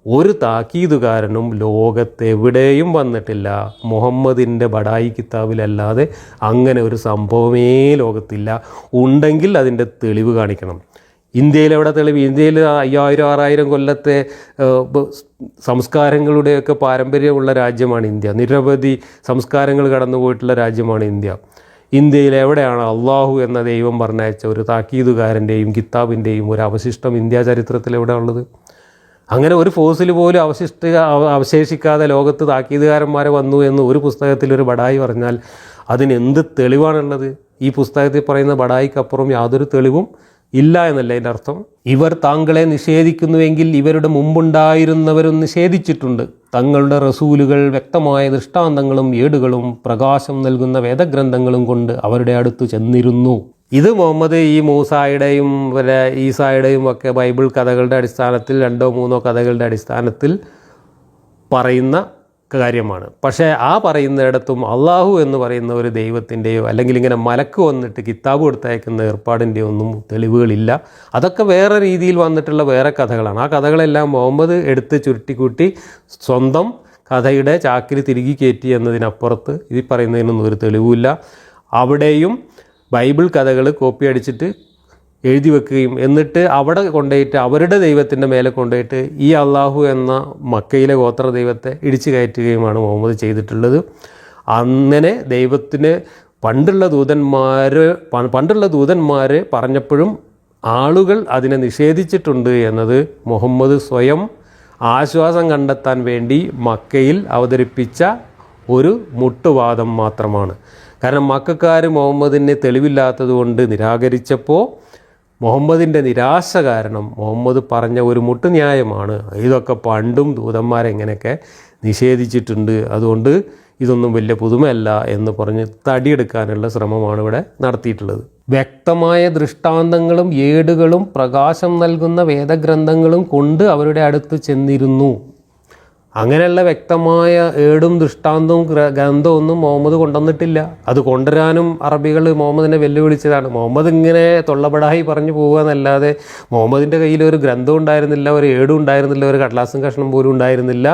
ഒരു താക്കീതുകാരനും ലോകത്തെവിടെയും വന്നിട്ടില്ല. മുഹമ്മദിൻ്റെ ബഡായി കിതാബിലല്ലാതെ അങ്ങനെ ഒരു സംഭവമേ ലോകത്തില്ല. ഉണ്ടെങ്കിൽ അതിൻ്റെ തെളിവ് കാണിക്കണം. ഇന്ത്യയിലെവിടെ തെളിവ്? ഇന്ത്യയിൽ 5000-6000 കൊല്ലത്തെ സംസ്കാരങ്ങളുടെയൊക്കെ പാരമ്പര്യമുള്ള രാജ്യമാണ് ഇന്ത്യ. നിരവധി സംസ്കാരങ്ങൾ കടന്നു പോയിട്ടുള്ള രാജ്യമാണ് ഇന്ത്യ. ഇന്ത്യയിൽ എവിടെയാണ് അള്ളാഹു എന്ന ദൈവം പറഞ്ഞയച്ച ഒരു താക്കീതുകാരൻ്റെയും കിതാബിൻ്റെയും ഒരു അവശിഷ്ടം ഇന്ത്യ ചരിത്രത്തിൽ എവിടെ ഉള്ളത്? അങ്ങനെ ഒരു ഫോസിൽ പോലും അവശേഷിക്കാതെ ലോകത്ത് താക്കീതുകാരന്മാരെ വന്നു എന്ന് ഒരു പുസ്തകത്തിൽ ഒരു ബഡായി പറഞ്ഞാൽ അതിനെന്ത് തെളിവാണുള്ളത്? ഈ പുസ്തകത്തിൽ പറയുന്ന ബഡായിക്കപ്പുറം യാതൊരു തെളിവും ഇല്ല എന്നല്ല അതിൻ്റെ അർത്ഥം. ഇവർ താങ്കളെ നിഷേധിക്കുന്നുവെങ്കിൽ ഇവരുടെ മുമ്പുണ്ടായിരുന്നവരും നിഷേധിച്ചിട്ടുണ്ട്. തങ്ങളുടെ റസൂലുകൾ വ്യക്തമായ ദൃഷ്ടാന്തങ്ങളും ഏടുകളും പ്രകാശം നൽകുന്ന വേദഗ്രന്ഥങ്ങളും കൊണ്ട് അവരുടെ അടുത്ത് ചെന്നിരുന്നു. ഇത് മുഹമ്മദ് ഈ മൂസായുടെയും ഈസായുടെയും ഒക്കെ ബൈബിൾ കഥകളുടെ അടിസ്ഥാനത്തിൽ 2-3 കഥകളുടെ അടിസ്ഥാനത്തിൽ പറയുന്ന കാര്യമാണ്. പക്ഷേ ആ പറയുന്നിടത്തും അള്ളാഹു എന്ന് പറയുന്ന ഒരു ദൈവത്തിൻ്റെയോ അല്ലെങ്കിൽ ഇങ്ങനെ മലക്ക് വന്നിട്ട് കിതാബ് കൊടുത്തയക്കുന്ന ഏർപ്പാടിൻ്റെയോ ഒന്നും തെളിവുകളില്ല. അതൊക്കെ വേറെ രീതിയിൽ വന്നിട്ടുള്ള വേറെ കഥകളാണ്. ആ കഥകളെല്ലാം മുഹമ്മദ് എടുത്ത് ചുരുട്ടിക്കൂട്ടി സ്വന്തം കഥയുടെ ചാക്കിൽ തിരികെ കയറ്റി എന്നതിനപ്പുറത്ത് ഇത് പറയുന്നതിനൊന്നും ഒരു തെളിവുമില്ല. അവിടെയും ബൈബിൾ കഥകൾ കോപ്പി അടിച്ചിട്ട് എഴുതി വെക്കുകയും എന്നിട്ട് അവിടെ കൊണ്ടുപോയിട്ട് അവരുടെ ദൈവത്തിൻ്റെ മേലെ കൊണ്ടുപോയിട്ട് ഈ അള്ളാഹു എന്ന മക്കയിലെ ഗോത്ര ദൈവത്തെ ഇടിച്ചു കയറ്റുകയുമാണ് മുഹമ്മദ് ചെയ്തിട്ടുള്ളത്. അങ്ങനെ ദൈവത്തിന് പണ്ടുള്ള ദൂതന്മാർ പറഞ്ഞപ്പോഴും ആളുകൾ അതിനെ നിഷേധിച്ചിട്ടുണ്ട് എന്നത് മുഹമ്മദ് സ്വയം ആശ്വാസം കണ്ടെത്താൻ വേണ്ടി മക്കയിൽ അവതരിപ്പിച്ച ഒരു മുട്ടുവാദം മാത്രമാണ്. കാരണം മക്കക്കാർ മുഹമ്മദിനെ തെളിവില്ലാത്തത് കൊണ്ട് നിരാകരിച്ചപ്പോൾ മുഹമ്മദിൻ്റെ നിരാശ കാരണം മുഹമ്മദ് പറഞ്ഞ ഒരു മുട്ടുന്യായമാണ്, ഇതൊക്കെ പണ്ടും ദൂതന്മാരെങ്ങനെയൊക്കെ നിഷേധിച്ചിട്ടുണ്ട്, അതുകൊണ്ട് ഇതൊന്നും വലിയ പുതുമയല്ല എന്ന് പറഞ്ഞ് തടിയെടുക്കാനുള്ള ശ്രമമാണ് ഇവിടെ നടത്തിയിട്ടുള്ളത്. വ്യക്തമായ ദൃഷ്ടാന്തങ്ങളും ഏടുകളും പ്രകാശം നൽകുന്ന വേദഗ്രന്ഥങ്ങളും കൊണ്ട് അവരുടെ അടുത്ത് ചെന്നിരുന്നു. അങ്ങനെയുള്ള വ്യക്തമായ ഏടും ദൃഷ്ടാന്തവും ഗ്രന്ഥവും ഒന്നും മുഹമ്മദ് കൊണ്ടുവന്നിട്ടില്ല. അത് കൊണ്ടുവരാനും അറബികൾ മുഹമ്മദിനെ വെല്ലുവിളിച്ചതാണ്. മുഹമ്മദ് ഇങ്ങനെ തൊള്ളപടായി പറഞ്ഞു പോകുക എന്നല്ലാതെ മുഹമ്മദിൻ്റെ കയ്യിൽ ഒരു ഗ്രന്ഥം ഉണ്ടായിരുന്നില്ല, ഒരു ഏടും ഉണ്ടായിരുന്നില്ല, ഒരു കടലാസും കഷ്ണം പോലും ഉണ്ടായിരുന്നില്ല.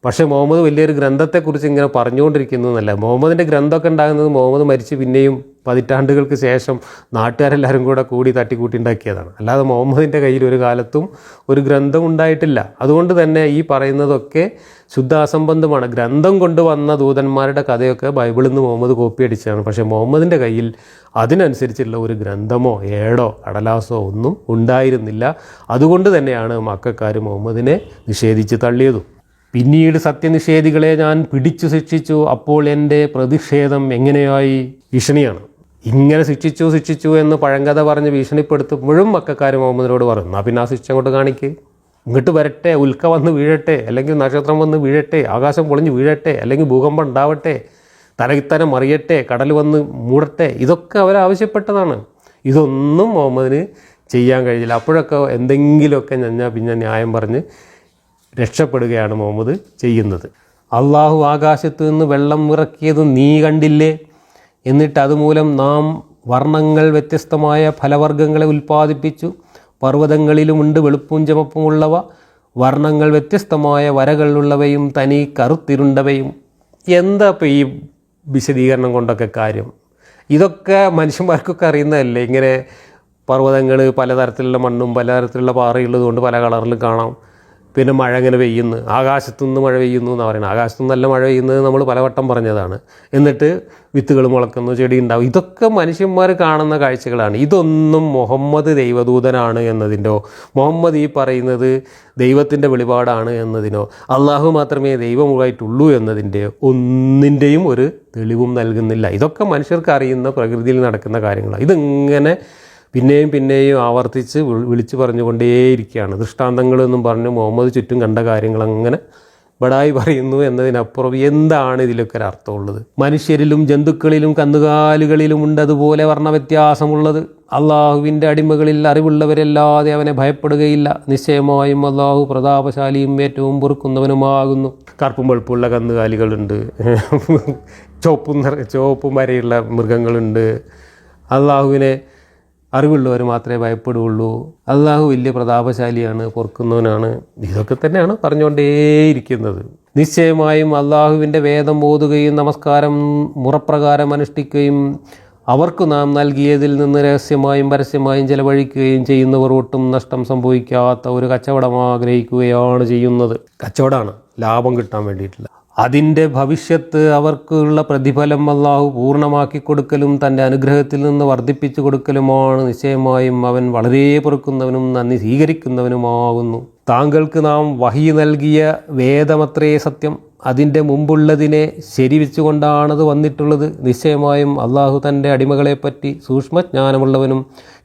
പക്ഷേ മുഹമ്മദ് വലിയൊരു ഗ്രന്ഥത്തെക്കുറിച്ച് ഇങ്ങനെ പറഞ്ഞുകൊണ്ടിരിക്കുന്നു എന്നല്ല. മുഹമ്മദിൻ്റെ ഗ്രന്ഥമൊക്കെ ഉണ്ടാകുന്നത് മുഹമ്മദ് മരിച്ച് പിന്നെയും പതിറ്റാണ്ടുകൾക്ക് ശേഷം നാട്ടുകാരെല്ലാവരും കൂടി തട്ടിക്കൂട്ടി ഉണ്ടാക്കിയതാണ്. അല്ലാതെ മുഹമ്മദിൻ്റെ കയ്യിൽ ഒരു കാലത്തും ഒരു ഗ്രന്ഥം ഉണ്ടായിട്ടില്ല. അതുകൊണ്ട് തന്നെ ഈ പറയുന്നതൊക്കെ ശുദ്ധ അസംബന്ധമാണ്. ഗ്രന്ഥം കൊണ്ടുവന്ന ദൂതന്മാരുടെ കഥയൊക്കെ ബൈബിളിൽ നിന്ന് മുഹമ്മദ് കോപ്പി അടിച്ചതാണ്. പക്ഷേ മുഹമ്മദിൻ്റെ കയ്യിൽ അതിനനുസരിച്ചുള്ള ഒരു ഗ്രന്ഥമോ ഏടോ കടലാസോ ഒന്നും ഉണ്ടായിരുന്നില്ല. അതുകൊണ്ട് തന്നെയാണ് മക്കക്കാർ മുഹമ്മദിനെ നിഷേധിച്ച് തള്ളിയതും. പിന്നീട് സത്യനിഷേധികളെ ഞാൻ പിടിച്ചു ശിക്ഷിച്ചു, അപ്പോൾ എൻ്റെ പ്രതിഷേധം എങ്ങനെയായി? ഭീഷണിയാണ്. ഇങ്ങനെ ശിക്ഷിച്ചു എന്ന് പഴങ്കഥ പറഞ്ഞ് ഭീഷണിപ്പെടുത്തുമ്പോഴും മക്കക്കാർ മുഹമ്മദിനോട് പറഞ്ഞു, എന്നാൽ പിന്നെ ആ ശിക്ഷ അങ്ങോട്ട് കാണിക്ക്, ഇങ്ങോട്ട് വരട്ടെ, ഉൽക്ക വന്ന് വീഴട്ടെ, അല്ലെങ്കിൽ നക്ഷത്രം വന്ന് വീഴട്ടെ, ആകാശം പൊളിഞ്ഞ് വീഴട്ടെ, അല്ലെങ്കിൽ ഭൂകമ്പം ഉണ്ടാവട്ടെ, തലകിത്തനെ മറിയട്ടെ, കടൽ വന്ന് മൂടട്ടെ. ഇതൊക്കെ അവരാവശ്യപ്പെട്ടതാണ്. ഇതൊന്നും മുഹമ്മദിന് ചെയ്യാൻ കഴിയില്ല. അപ്പോഴൊക്കെ എന്തെങ്കിലുമൊക്കെ പിന്നെ ന്യായം പറഞ്ഞ് രക്ഷപ്പെടുകയാണ് മുഹമ്മദ് ചെയ്യുന്നത്. അള്ളാഹു ആകാശത്ത് നിന്ന് വെള്ളം ഇറക്കിയത് നീ കണ്ടില്ലേ? എന്നിട്ട് അതുമൂലം നാം വർണ്ണങ്ങൾ വ്യത്യസ്തമായ ഫലവർഗ്ഗങ്ങളെ ഉൽപ്പാദിപ്പിച്ചു. പർവ്വതങ്ങളിലുമുണ്ട് വെളുപ്പും ചുമപ്പുമുള്ളവ, വർണ്ണങ്ങൾ വ്യത്യസ്തമായ വരകളുള്ളവയും തനി കറുത്തിരുണ്ടവയും. എന്താ ഇപ്പോൾ ഈ വിശദീകരണം കൊണ്ടൊക്കെ കാര്യം? ഇതൊക്കെ മനുഷ്യന്മാർക്കൊക്കെ അറിയുന്നതല്ലേ. ഇങ്ങനെ പർവ്വതങ്ങൾ പലതരത്തിലുള്ള മണ്ണും പലതരത്തിലുള്ള പാറയുള്ളത് കൊണ്ട് പല കളറിലും കാണാം. പിന്നെ മഴ ഇങ്ങനെ പെയ്യുന്നു, ആകാശത്തുനിന്ന് മഴ പെയ്യുന്നു എന്നാണ് പറയുന്നത്. ആകാശത്തുനിന്ന് നല്ല മഴ പെയ്യുന്നത് നമ്മൾ പലവട്ടം പറഞ്ഞതാണ്. എന്നിട്ട് വിത്തുകൾ മുളക്കുന്നു, ചെടി ഉണ്ടാവും. ഇതൊക്കെ മനുഷ്യന്മാർ കാണുന്ന കാഴ്ചകളാണ്. ഇതൊന്നും മുഹമ്മദ് ദൈവദൂതനാണ് എന്നതിൻ്റെയോ മുഹമ്മദ് ഈ പറയുന്നത് ദൈവത്തിൻ്റെ വെളിപാടാണ് എന്നതിനോ അള്ളാഹു മാത്രമേ ദൈവമുള്ളായിട്ടുള്ളൂ എന്നതിൻ്റെയോ ഒന്നിൻ്റെയും ഒരു തെളിവും നൽകുന്നില്ല. ഇതൊക്കെ മനുഷ്യർക്ക് അറിയുന്ന പ്രകൃതിയിൽ നടക്കുന്ന കാര്യങ്ങളാണ്. ഇതിങ്ങനെ പിന്നെയും ആവർത്തിച്ച് വിളിച്ചു പറഞ്ഞുകൊണ്ടേയിരിക്കുകയാണ്. ദൃഷ്ടാന്തങ്ങളെന്നും പറഞ്ഞ് മുഹമ്മദ് ചുറ്റും കണ്ട കാര്യങ്ങൾ അങ്ങനെ ബടായി പറയുന്നു എന്നതിനപ്പുറം എന്താണ് ഇതിലൊക്കെ ഒരു അർത്ഥമുള്ളത്? മനുഷ്യരിലും ജന്തുക്കളിലും കന്നുകാലികളിലും ഉണ്ട് അതുപോലെ വർണ്ണവ്യത്യാസമുള്ളത്. അള്ളാഹുവിൻ്റെ അടിമകളിൽ അറിവുള്ളവരല്ലാതെ അവനെ ഭയപ്പെടുകയില്ല. നിശ്ചയമായും അള്ളാഹു പ്രതാപശാലിയും ഏറ്റവും പൊറുക്കുന്നവനുമാകുന്നു. കറുപ്പും വെളുപ്പുള്ള കന്നുകാലികളുണ്ട്, ചുവപ്പും വരെയുള്ള മൃഗങ്ങളുണ്ട്. അള്ളാഹുവിനെ അറിവുള്ളവർ മാത്രമേ ഭയപ്പെടുകയുള്ളൂ. അള്ളാഹു വലിയ പ്രതാപശാലിയാണ്, പൊറുക്കുന്നവനാണ്. ഇതൊക്കെ തന്നെയാണ് പറഞ്ഞുകൊണ്ടേയിരിക്കുന്നത്. നിശ്ചയമായും അള്ളാഹുവിൻ്റെ വേദം ഓതുകയും നമസ്കാരം മുറപ്രകാരം അനുഷ്ഠിക്കുകയും അവർക്ക് നാം നൽകിയതിൽ നിന്ന് രഹസ്യമായും പരസ്യമായും ചെലവഴിക്കുകയും ചെയ്യുന്നവർ ഒട്ടും നഷ്ടം സംഭവിക്കാത്ത ഒരു കച്ചവടം ആഗ്രഹിക്കുകയാണ് ചെയ്യുന്നത്. കച്ചവടമാണ്, ലാഭം കിട്ടാൻ വേണ്ടിയിട്ടില്ല. അതിൻ്റെ ഭവിഷ്യത്ത് അവർക്കുള്ള പ്രതിഫലം അള്ളാഹു പൂർണ്ണമാക്കി കൊടുക്കലും തൻ്റെ അനുഗ്രഹത്തിൽ നിന്ന് വർദ്ധിപ്പിച്ചു കൊടുക്കലുമാണ്. നിശ്ചയമായും അവൻ വളരെ പൊറുക്കുന്നവനും നന്ദി സ്വീകരിക്കുന്നവനുമാകുന്നു. താങ്കൾക്ക് നാം വഹി നൽകിയ വേദമത്രേ സത്യം. അതിൻ്റെ മുമ്പുള്ളതിനെ ശരിവെച്ചുകൊണ്ടാണത് വന്നിട്ടുള്ളത്. നിശ്ചയമായും അള്ളാഹു തൻ്റെ അടിമകളെപ്പറ്റി സൂക്ഷ്മജ്ഞാനമുള്ളവനും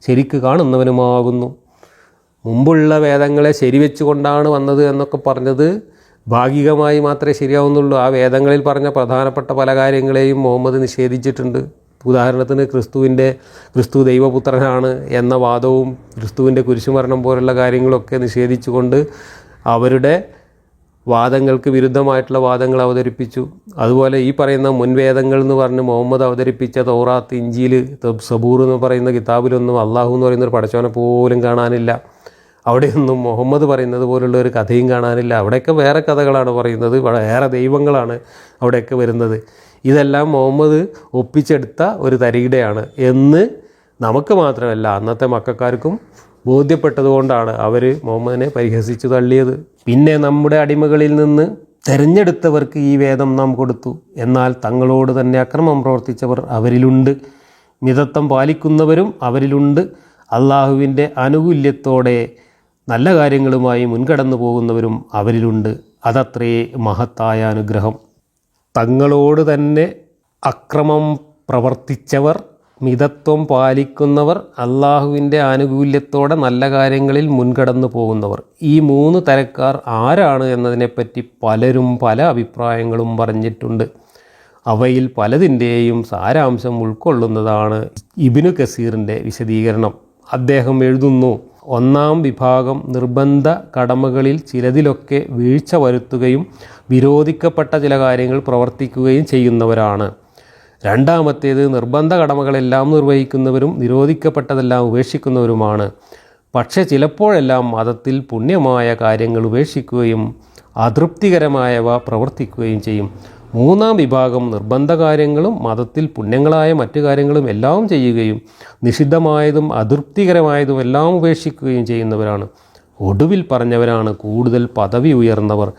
ശരിക്ക് കാണുന്നവനുമാകുന്നു. മുമ്പുള്ള വേദങ്ങളെ ശരിവെച്ചുകൊണ്ടാണ് വന്നത് എന്നൊക്കെ പറഞ്ഞത് ഭാഗികമായി മാത്രമേ ശരിയാവുന്നുള്ളൂ. ആ വേദങ്ങളിൽ പറഞ്ഞ പ്രധാനപ്പെട്ട പല കാര്യങ്ങളെയും മുഹമ്മദ് നിഷേധിച്ചിട്ടുണ്ട്. ഉദാഹരണത്തിന് ക്രിസ്തു ദൈവപുത്രനാണ് എന്ന വാദവും ക്രിസ്തുവിൻ്റെ കുരിശുമരണം പോലുള്ള കാര്യങ്ങളൊക്കെ നിഷേധിച്ചുകൊണ്ട് അവരുടെ വാദങ്ങൾക്ക് വിരുദ്ധമായിട്ടുള്ള വാദങ്ങൾ അവതരിപ്പിച്ചു. അതുപോലെ ഈ പറയുന്ന മുൻവേദങ്ങൾ എന്ന് പറഞ്ഞ് മുഹമ്മദ് അവതരിപ്പിച്ച തൗറാത്ത്, ഇഞ്ചീൽ, സബൂർ എന്ന് പറയുന്ന കിതാബിലൊന്നും അള്ളാഹു എന്ന് പറയുന്നൊരു പടച്ചവനെ പോലും കാണാനില്ല. അവിടെയൊന്നും മുഹമ്മദ് പറയുന്നത് പോലുള്ള ഒരു കഥയും കാണാനില്ല. അവിടെയൊക്കെ വേറെ കഥകളാണ് പറയുന്നത്, വേറെ ദൈവങ്ങളാണ് അവിടെയൊക്കെ വരുന്നത്. ഇതെല്ലാം മുഹമ്മദ് ഒപ്പിച്ചെടുത്ത ഒരു തരികിടയാണ് എന്ന് നമുക്ക് മാത്രമല്ല അന്നത്തെ മക്കൾക്കാർക്കും ബോധ്യപ്പെട്ടതുകൊണ്ടാണ് അവർ മുഹമ്മദിനെ പരിഹസിച്ചു തള്ളിയത്. പിന്നെ നമ്മുടെ അടിമകളിൽ നിന്ന് തിരഞ്ഞെടുത്തവർക്ക് ഈ വേദം നാം കൊടുത്തു. എന്നാൽ തങ്ങളോട് തന്നെ അക്രമം പ്രവർത്തിച്ചവർ അവരിലുണ്ട്, മിതത്വം പാലിക്കുന്നവരും അവരിലുണ്ട്, അള്ളാഹുവിൻ്റെ ആനുകൂല്യത്തോടെ നല്ല കാര്യങ്ങളുമായി മുൻകടന്നു പോകുന്നവരും അവരിലുണ്ട്. അതത്രേ മഹത്തായ അനുഗ്രഹം. തങ്ങളോട് തന്നെ അക്രമം പ്രവർത്തിച്ചവർ, മിതത്വം പാലിക്കുന്നവർ, അള്ളാഹുവിൻ്റെ ആനുകൂല്യത്തോടെ നല്ല കാര്യങ്ങളിൽ മുൻകടന്നു പോകുന്നവർ, ഈ 3 തരക്കാർ ആരാണ് എന്നതിനെപ്പറ്റി പലരും പല അഭിപ്രായങ്ങളും പറഞ്ഞിട്ടുണ്ട്. അവയിൽ പലതിൻ്റെയും സാരാംശം ഉൾക്കൊള്ളുന്നതാണ് ഇബ്നു കസീറിൻ്റെ വിശദീകരണം. അദ്ദേഹം എഴുതുന്നു, 1-ാം വിഭാഗം നിർബന്ധ കടമകളിൽ ചിലതിലൊക്കെ വീഴ്ച വരുത്തുകയും വിരോധിക്കപ്പെട്ട ചില കാര്യങ്ങൾ പ്രവർത്തിക്കുകയും ചെയ്യുന്നവരാണ്. 2-ാമത്തേത് നിർബന്ധ കടമകളെല്ലാം നിർവഹിക്കുന്നവരും നിരോധിക്കപ്പെട്ടതെല്ലാം ഉപേക്ഷിക്കുന്നവരുമാണ്. പക്ഷേ ചിലപ്പോഴെല്ലാം മതത്തിൽ പുണ്യമായ കാര്യങ്ങൾ ഉപേക്ഷിക്കുകയും അതൃപ്തികരമായവ പ്രവർത്തിക്കുകയും ചെയ്യും. 3-ാം വിഭാഗം നിർബന്ധ കാര്യങ്ങളും മതത്തിൽ പുണ്യങ്ങളായ മറ്റു കാര്യങ്ങളും എല്ലാം ചെയ്യുകയും നിഷിദ്ധമായതും അതൃപ്തികരമായതും എല്ലാം ഉപേക്ഷിക്കുകയും ചെയ്യുന്നവരാണ്. ഒടുവിൽ പറഞ്ഞവരാണ് കൂടുതൽ പദവി ഉയർന്നവർ.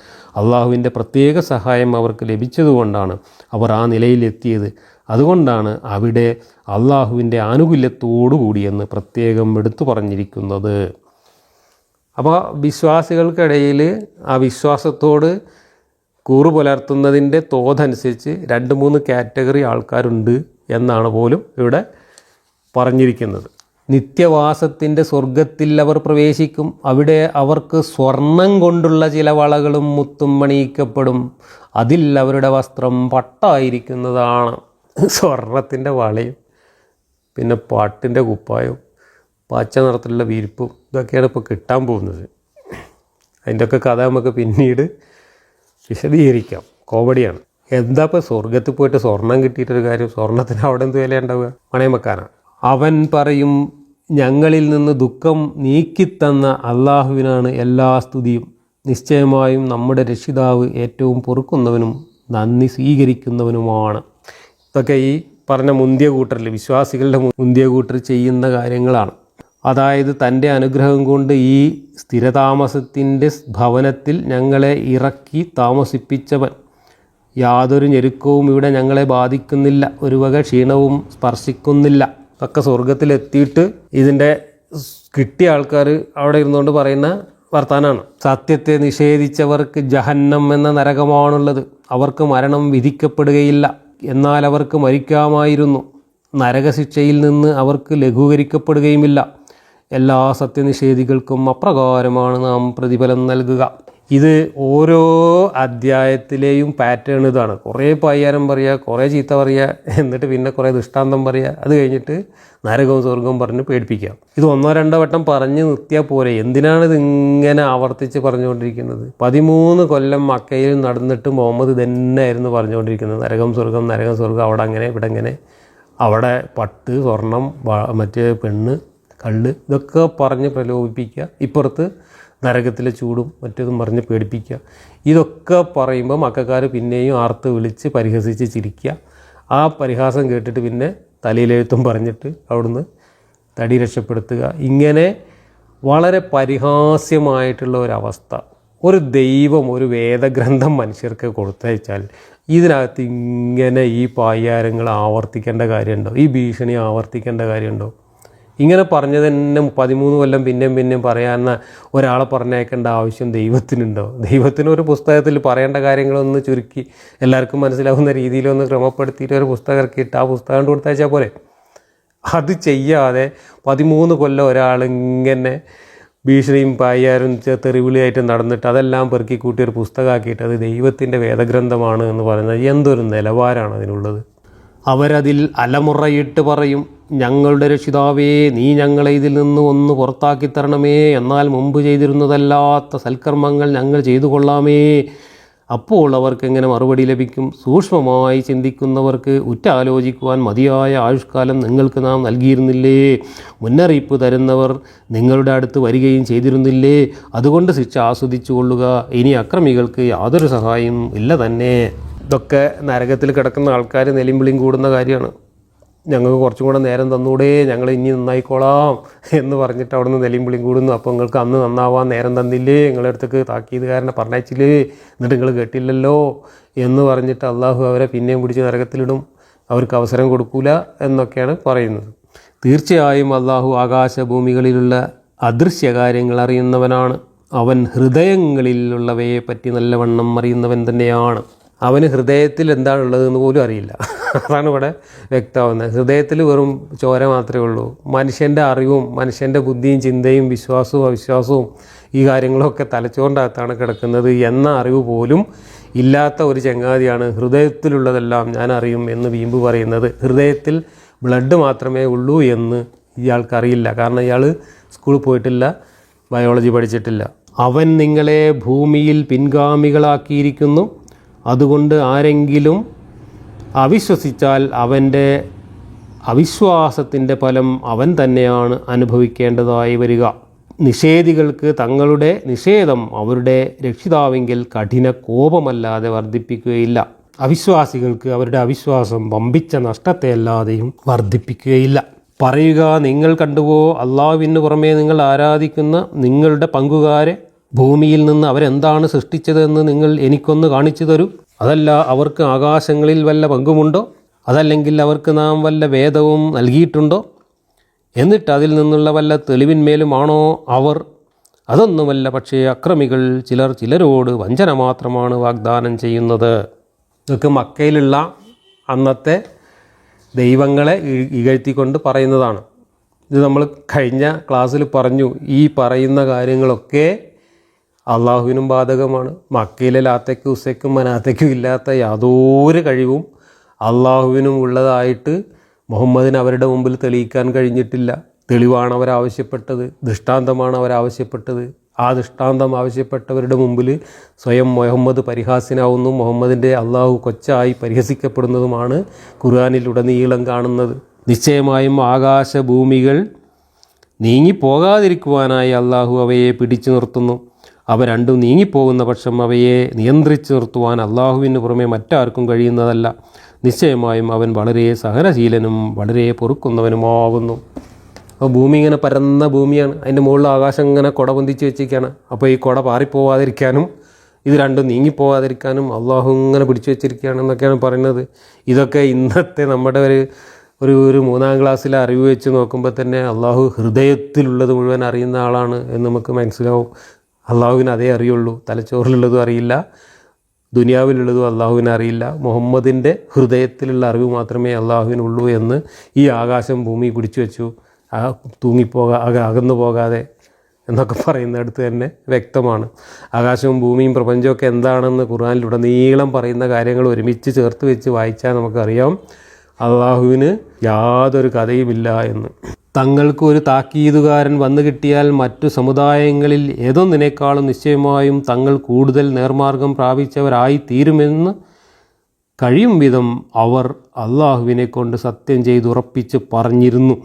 അള്ളാഹുവിൻ്റെ പ്രത്യേക സഹായം അവർക്ക് ലഭിച്ചതുകൊണ്ടാണ് അവർ ആ നിലയിലെത്തിയത്. അതുകൊണ്ടാണ് അവിടെ അള്ളാഹുവിൻ്റെ ആനുകൂല്യത്തോടു കൂടിയെന്ന് പ്രത്യേകം എടുത്തു പറഞ്ഞിരിക്കുന്നത്. അപ്പോൾ വിശ്വാസികൾക്കിടയിൽ ആ വിശ്വാസത്തോട് കൂറു പുലർത്തുന്നതിൻ്റെ തോതനുസരിച്ച് 2-3 കാറ്റഗറി ആൾക്കാരുണ്ട് എന്നാണ് പോലും ഇവിടെ പറഞ്ഞിരിക്കുന്നത്. നിത്യവാസത്തിൻ്റെ സ്വർഗത്തിൽ അവർ പ്രവേശിക്കും. അവിടെ അവർക്ക് സ്വർണം കൊണ്ടുള്ള ചില വളകളും മുത്തും അണിയിക്കപ്പെടും. അതിൽ അവരുടെ വസ്ത്രം പട്ടായിരിക്കുന്നതാണ്. സ്വർണത്തിൻ്റെ വളയും പിന്നെ പാട്ടിൻ്റെ കുപ്പായവും പച്ച നിറത്തിലുള്ള വിരിപ്പും ഇതൊക്കെയാണ് ഇപ്പോൾ കിട്ടാൻ പോകുന്നത്. അതിൻ്റെയൊക്കെ കഥ നമുക്ക് പിന്നീട് വിശദീകരിക്കാം. കോമഡിയാണ്. എന്താ ഇപ്പോൾ സ്വർഗത്തിൽ പോയിട്ട് സ്വർണം കിട്ടിയിട്ടൊരു കാര്യം? സ്വർണത്തിന് അവിടെ എന്ത് വില ഉണ്ടാവുക? പണയം വെക്കാനാണ്. അവൻ പറയും, ഞങ്ങളിൽ നിന്ന് ദുഃഖം നീക്കിത്തന്ന അള്ളാഹുവിനാണ് എല്ലാ സ്തുതിയും. നിശ്ചയമായും നമ്മുടെ രക്ഷിതാവ് ഏറ്റവും പൊറുക്കുന്നവനും നന്ദി സ്വീകരിക്കുന്നവനുമാണ്. ഇതൊക്കെ ഈ പറഞ്ഞ മുന്തിയ കൂട്ടരിൽ, വിശ്വാസികളുടെ മുന്തിയ കൂട്ടർ ചെയ്യുന്ന കാര്യങ്ങളാണ്. അതായത് തൻ്റെ അനുഗ്രഹം കൊണ്ട് ഈ സ്ഥിരതാമസത്തിൻ്റെ ഭവനത്തിൽ ഞങ്ങളെ ഇറക്കി താമസിപ്പിച്ചവൻ. യാതൊരു ഞെരുക്കവും ഇവിടെ ഞങ്ങളെ ബാധിക്കുന്നില്ല, ഒരു വക ക്ഷീണവും സ്പർശിക്കുന്നില്ല. ഒക്കെ സ്വർഗത്തിലെത്തിയിട്ട് ഇതിൻ്റെ കിട്ടിയ ആൾക്കാർ അവിടെ ഇരുന്നുകൊണ്ട് പറയുന്ന വർത്താനാണ്. സത്യത്തെ നിഷേധിച്ചവർക്ക് ജഹന്നം എന്ന നരകമാണുള്ളത്. അവർക്ക് മരണം വിധിക്കപ്പെടുകയില്ല, എന്നാൽ അവർക്ക് മരിക്കാമായിരുന്നു. നരകശിക്ഷയിൽ നിന്ന് അവർക്ക് ലഘൂകരിക്കപ്പെടുകയുമില്ല. എല്ലാ സത്യനിഷേധികൾക്കും അപ്രകാരമാണ് നാം പ്രതിഫലം നൽകുക. ഇത് ഓരോ അധ്യായത്തിലെയും പാറ്റേൺ ഇതാണ്. കുറേ പയ്യാരം പറയുക, കുറേ ചീത്ത പറയുക, എന്നിട്ട് പിന്നെ കുറേ ദൃഷ്ടാന്തം പറയുക, അത് കഴിഞ്ഞിട്ട് നരകവും സ്വർഗവും പറഞ്ഞ് പേടിപ്പിക്കുക. ഇത് 1-2 വട്ടം പറഞ്ഞ് നിർത്തിയാൽ പോരെ. എന്തിനാണ് ഇതിങ്ങനെ ആവർത്തിച്ച് പറഞ്ഞുകൊണ്ടിരിക്കുന്നത്? 13 കൊല്ലം മക്കയിൽ നടന്നിട്ട് മുഹമ്മദ് ഇതന്നെയായിരുന്നു പറഞ്ഞുകൊണ്ടിരിക്കുന്നത്. നരകം സ്വർഗം, നരകം സ്വർഗം, അവിടെ അങ്ങനെ ഇവിടെ അങ്ങനെ, അവിടെ പട്ട്, സ്വർണം, മറ്റേ പെണ്ണ്, കള്ള്, ഇതൊക്കെ പറഞ്ഞ് പ്രലോഭിപ്പിക്കുക. ഇപ്പുറത്ത് നരകത്തിലെ ചൂടും മറ്റേതും പറഞ്ഞ് പേടിപ്പിക്കുക. ഇതൊക്കെ പറയുമ്പോൾ മക്കാർ പിന്നെയും ആർത്ത് വിളിച്ച് പരിഹസിച്ച് ചിരിക്കുക. ആ പരിഹാസം കേട്ടിട്ട് പിന്നെ തലയിലെഴുത്തും പറഞ്ഞിട്ട് അവിടുന്ന് തടി രക്ഷപ്പെടുത്തുക. ഇങ്ങനെ വളരെ പരിഹാസ്യമായിട്ടുള്ള ഒരവസ്ഥ. ഒരു ദൈവം ഒരു വേദഗ്രന്ഥം മനുഷ്യർക്ക് കൊടുത്തയച്ചാൽ ഇതിനകത്ത് ഇങ്ങനെ ഈ പായ്യാരങ്ങൾ ആവർത്തിക്കേണ്ട കാര്യമുണ്ടോ? ഈ ഭീഷണി ആവർത്തിക്കേണ്ട കാര്യമുണ്ടോ? ഇങ്ങനെ പറഞ്ഞത് തന്നെ 13 കൊല്ലം പിന്നെയും പറയാമെന്ന ഒരാളെ പറഞ്ഞേക്കേണ്ട ആവശ്യം ദൈവത്തിനുണ്ടോ? ദൈവത്തിന് ഒരു പുസ്തകത്തിൽ പറയേണ്ട കാര്യങ്ങളൊന്ന് ചുരുക്കി എല്ലാവർക്കും മനസ്സിലാവുന്ന രീതിയിലൊന്ന് ക്രമപ്പെടുത്തിയിട്ട് ഒരു പുസ്തകം ഇറക്കിയിട്ട് ആ പുസ്തകം കൊടുത്തയച്ചാൽ പോരെ? അത് ചെയ്യാതെ 13 കൊല്ലം ഒരാളിങ്ങനെ ഭീഷണിയും പായാരും തെറിവിളിയായിട്ട് നടന്നിട്ട് അതെല്ലാം പെറുക്കി കൂട്ടി ഒരു പുസ്തകമാക്കിയിട്ട് അത് ദൈവത്തിൻ്റെ വേദഗ്രന്ഥമാണ് എന്ന് പറയുന്നത് എന്തൊരു നിലവാരമാണ് അതിനുള്ളത്? അവരതിൽ അലമുറയിട്ട് പറയും, ഞങ്ങളുടെ രക്ഷിതാവേ, നീ ഞങ്ങളെ ഇതിൽ നിന്ന് ഒന്ന് പുറത്താക്കി തരണമേ, എന്നാൽ മുമ്പ് ചെയ്തിരുന്നതല്ലാത്ത സൽക്കർമ്മങ്ങൾ ഞങ്ങൾ ചെയ്തു കൊള്ളാമേ. അപ്പോൾ അവർക്ക് എങ്ങനെ മറുപടി ലഭിക്കും? സൂക്ഷ്മമായി ചിന്തിക്കുന്നവർക്ക് ഉറ്റാലോചിക്കുവാൻ മതിയായ ആയുഷ്കാലം നിങ്ങൾക്ക് നാം നൽകിയിരുന്നില്ലേ? മുന്നറിയിപ്പ് തരുന്നവർ നിങ്ങളുടെ അടുത്ത് വരികയും ചെയ്തിരുന്നില്ലേ? അതുകൊണ്ട് ശിക്ഷ ആസ്വദിച്ചു കൊള്ളുക. ഇനി അക്രമികൾക്ക് യാതൊരു സഹായം ഇല്ല തന്നെ. ഇതൊക്കെ നരകത്തിൽ കിടക്കുന്ന ആൾക്കാർ നെലിമ്പിളിയും കൂടുന്ന കാര്യമാണ്. ഞങ്ങൾക്ക് കുറച്ചും കൂടെ നേരം തന്നൂടെ, ഞങ്ങൾ ഇനി നന്നായിക്കോളാം എന്ന് പറഞ്ഞിട്ട് അവിടെ നിന്ന് നെലിമ്പിളിയും കൂടുന്നു. അപ്പോൾ നിങ്ങൾക്ക് അന്ന് നന്നാവാൻ നേരം തന്നില്ലേ? നിങ്ങളുടെ അടുത്തേക്ക് താക്കീതുകാരനെ പറഞ്ഞയച്ചില്ലേ? എന്നിട്ട് നിങ്ങൾ കേട്ടില്ലല്ലോ എന്ന് പറഞ്ഞിട്ട് അള്ളാഹു അവരെ പിന്നെയും പിടിച്ച് നരകത്തിലിടും. അവർക്ക് അവസരം കൊടുക്കൂല എന്നൊക്കെയാണ് പറയുന്നത്. തീർച്ചയായും അള്ളാഹു ആകാശഭൂമികളിലുള്ള അദൃശ്യ കാര്യങ്ങൾ അറിയുന്നവനാണ്. അവൻ ഹൃദയങ്ങളിലുള്ളവയെ പറ്റി നല്ലവണ്ണം അറിയുന്നവൻ തന്നെയാണ്. അവന് ഹൃദയത്തിൽ എന്താണുള്ളതെന്ന് പോലും അറിയില്ല. അതാണ് ഇവിടെ വ്യക്തമാവുന്നത്. ഹൃദയത്തിൽ വെറും ചോര മാത്രമേ ഉള്ളൂ. മനുഷ്യൻ്റെ അറിവും മനുഷ്യൻ്റെ ബുദ്ധിയും ചിന്തയും വിശ്വാസവും അവിശ്വാസവും ഈ കാര്യങ്ങളൊക്കെ തലച്ചോറിനകത്താണ് കിടക്കുന്നത് എന്ന അറിവ് പോലും ഇല്ലാത്ത ഒരു ചങ്ങാതിയാണ് ഹൃദയത്തിലുള്ളതെല്ലാം ഞാൻ അറിയും എന്ന് വീമ്പ് പറയുന്നത്. ഹൃദയത്തിൽ ബ്ലഡ് മാത്രമേ ഉള്ളൂ എന്ന് ഇയാൾക്കറിയില്ല. കാരണം ഇയാൾ സ്കൂളിൽ പോയിട്ടില്ല, ബയോളജി പഠിച്ചിട്ടില്ല. അവൻ നിങ്ങളെ ഭൂമിയിൽ പിൻഗാമികളാക്കിയിരിക്കുന്നു. അതുകൊണ്ട് ആരെങ്കിലും അവിശ്വസിച്ചാൽ അവൻ്റെ അവിശ്വാസത്തിൻ്റെ ഫലം അവൻ തന്നെയാണ് അനുഭവിക്കേണ്ടതായി വരിക. നിഷേധികൾക്ക് തങ്ങളുടെ നിഷേധം അവരുടെ രക്ഷിതാവെങ്കിൽ കഠിന കോപമല്ലാതെ വർദ്ധിപ്പിക്കുകയില്ല. അവിശ്വാസികൾക്ക് അവരുടെ അവിശ്വാസം വമ്പിച്ച നഷ്ടത്തെയല്ലാതെയും വർദ്ധിപ്പിക്കുകയില്ല. പറയുക, നിങ്ങൾ കണ്ടുവോ? അള്ളാഹുവിന് പുറമേ നിങ്ങൾ ആരാധിക്കുന്ന നിങ്ങളുടെ പങ്കുകാരെ ഭൂമിയിൽ നിന്ന് അവരെന്താണ് സൃഷ്ടിച്ചതെന്ന് നിങ്ങൾ എനിക്കൊന്ന് കാണിച്ചു തരൂ. അതല്ല അവർക്ക് ആകാശങ്ങളിൽ വല്ല പങ്കുമുണ്ടോ? അതല്ലെങ്കിൽ അവർക്ക് നാം വല്ല വേദവും നൽകിയിട്ടുണ്ടോ? എന്നിട്ട് അതിൽ നിന്നുള്ള വല്ല തെളിവിന്മേലുമാണോ അവർ? അതൊന്നുമല്ല. പക്ഷേ അക്രമികൾ ചിലരോട് വഞ്ചന മാത്രമാണ് വാഗ്ദാനം ചെയ്യുന്നത്. ഇതൊക്കെ മക്കയിലുള്ള അന്നത്തെ ദൈവങ്ങളെ ഇകഴ്ത്തിക്കൊണ്ട് പറയുന്നതാണ്. ഇത് നമ്മൾ കഴിഞ്ഞ ക്ലാസ്സിൽ പറഞ്ഞു. ഈ പറയുന്ന കാര്യങ്ങളൊക്കെ അള്ളാഹുവിനും ബാധകമാണ്. മക്കയിലെ ലാത്തയ്ക്കും ഉസ്സയ്ക്കും മനാത്തയ്ക്കും ഇല്ലാത്ത യാതൊരു കഴിവും അള്ളാഹുവിനും ഉള്ളതായിട്ട് മുഹമ്മദിന് അവരുടെ മുമ്പിൽ തെളിയിക്കാൻ കഴിഞ്ഞിട്ടില്ല. തെളിവാണ് അവരാവശ്യപ്പെട്ടത്, ദൃഷ്ടാന്തമാണ് അവരാവശ്യപ്പെട്ടത്. ആ ദൃഷ്ടാന്തം ആവശ്യപ്പെട്ടവരുടെ മുമ്പിൽ സ്വയം മുഹമ്മദ് പരിഹാസ്യനാവുന്നു. മുഹമ്മദിൻ്റെ അള്ളാഹു കൊച്ചായി പരിഹസിക്കപ്പെടുന്നതുമാണ് ഖുർആനിലുടനീളം കാണുന്നത്. നിശ്ചയമായും ആകാശഭൂമികൾ നീങ്ങിപ്പോകാതിരിക്കുവാനായി അള്ളാഹു അവയെ പിടിച്ചു നിർത്തുന്നു. അവ രണ്ടും നീങ്ങിപ്പോകുന്ന പക്ഷം അവയെ നിയന്ത്രിച്ചു നിർത്തുവാൻ അള്ളാഹുവിന് പുറമെ മറ്റാർക്കും കഴിയുന്നതല്ല. നിശ്ചയമായും അവൻ വളരെ സഹനശീലനും വളരെ പൊറുക്കുന്നവനുമാകുന്നു. അപ്പോൾ ഭൂമി ഇങ്ങനെ പരന്ന ഭൂമിയാണ്. അതിൻ്റെ മുകളിൽ ആകാശം ഇങ്ങനെ കുട പൊന്തിച്ച് വെച്ചിരിക്കുകയാണ്. അപ്പോൾ ഈ കുട പാറിപ്പോവാതിരിക്കാനും ഇത് രണ്ടും നീങ്ങിപ്പോവാതിരിക്കാനും അള്ളാഹു ഇങ്ങനെ പിടിച്ചു വെച്ചിരിക്കുകയാണെന്നൊക്കെയാണ് പറയുന്നത്. ഇതൊക്കെ ഇന്നത്തെ നമ്മുടെ ഒരു 3ാം ക്ലാസ്സിലെ അറിവ് വെച്ച് നോക്കുമ്പോൾ തന്നെ അള്ളാഹു ഹൃദയത്തിലുള്ളത് മുഴുവൻ അറിയുന്ന ആളാണ് എന്ന് നമുക്ക് മനസ്സിലാവും. അള്ളാഹുവിന് അതേ അറിയുള്ളൂ. തലച്ചോറിലുള്ളതും അറിയില്ല, ദുനിയാവിലുള്ളതും അള്ളാഹുവിന് അറിയില്ല. മുഹമ്മദിൻ്റെ ഹൃദയത്തിലുള്ള അറിവ് മാത്രമേ അള്ളാഹുവിനുള്ളൂ എന്ന് ഈ ആകാശം ഭൂമി പിടിച്ചു വെച്ചു. അകന്നു പോകാതെ എന്നൊക്കെ പറയുന്നിടത്ത് തന്നെ വ്യക്തമാണ്. ആകാശവും ഭൂമിയും പ്രപഞ്ചമൊക്കെ എന്താണെന്ന് ഖുർആനിലുടനീളം പറയുന്ന കാര്യങ്ങൾ ഒരുമിച്ച് ചേർത്ത് വെച്ച് വായിച്ചാൽ നമുക്കറിയാം അള്ളാഹുവിന് യാതൊരു കഥയുമില്ല എന്ന്. തങ്ങൾക്ക് ഒരു താക്കീതുകാരൻ വന്നു കിട്ടിയാൽ മറ്റു സമുദായങ്ങളിൽ ഏതൊന്നിനേക്കാളും നിശ്ചയമായും തങ്ങൾ കൂടുതൽ നേർമാർഗം പ്രാപിച്ചവരായി തീരുമെന്ന് കഴിയും വിധം അവർ അള്ളാഹുവിനെ കൊണ്ട് സത്യം ചെയ്തുറപ്പിച്ച് പറഞ്ഞിരുന്നു.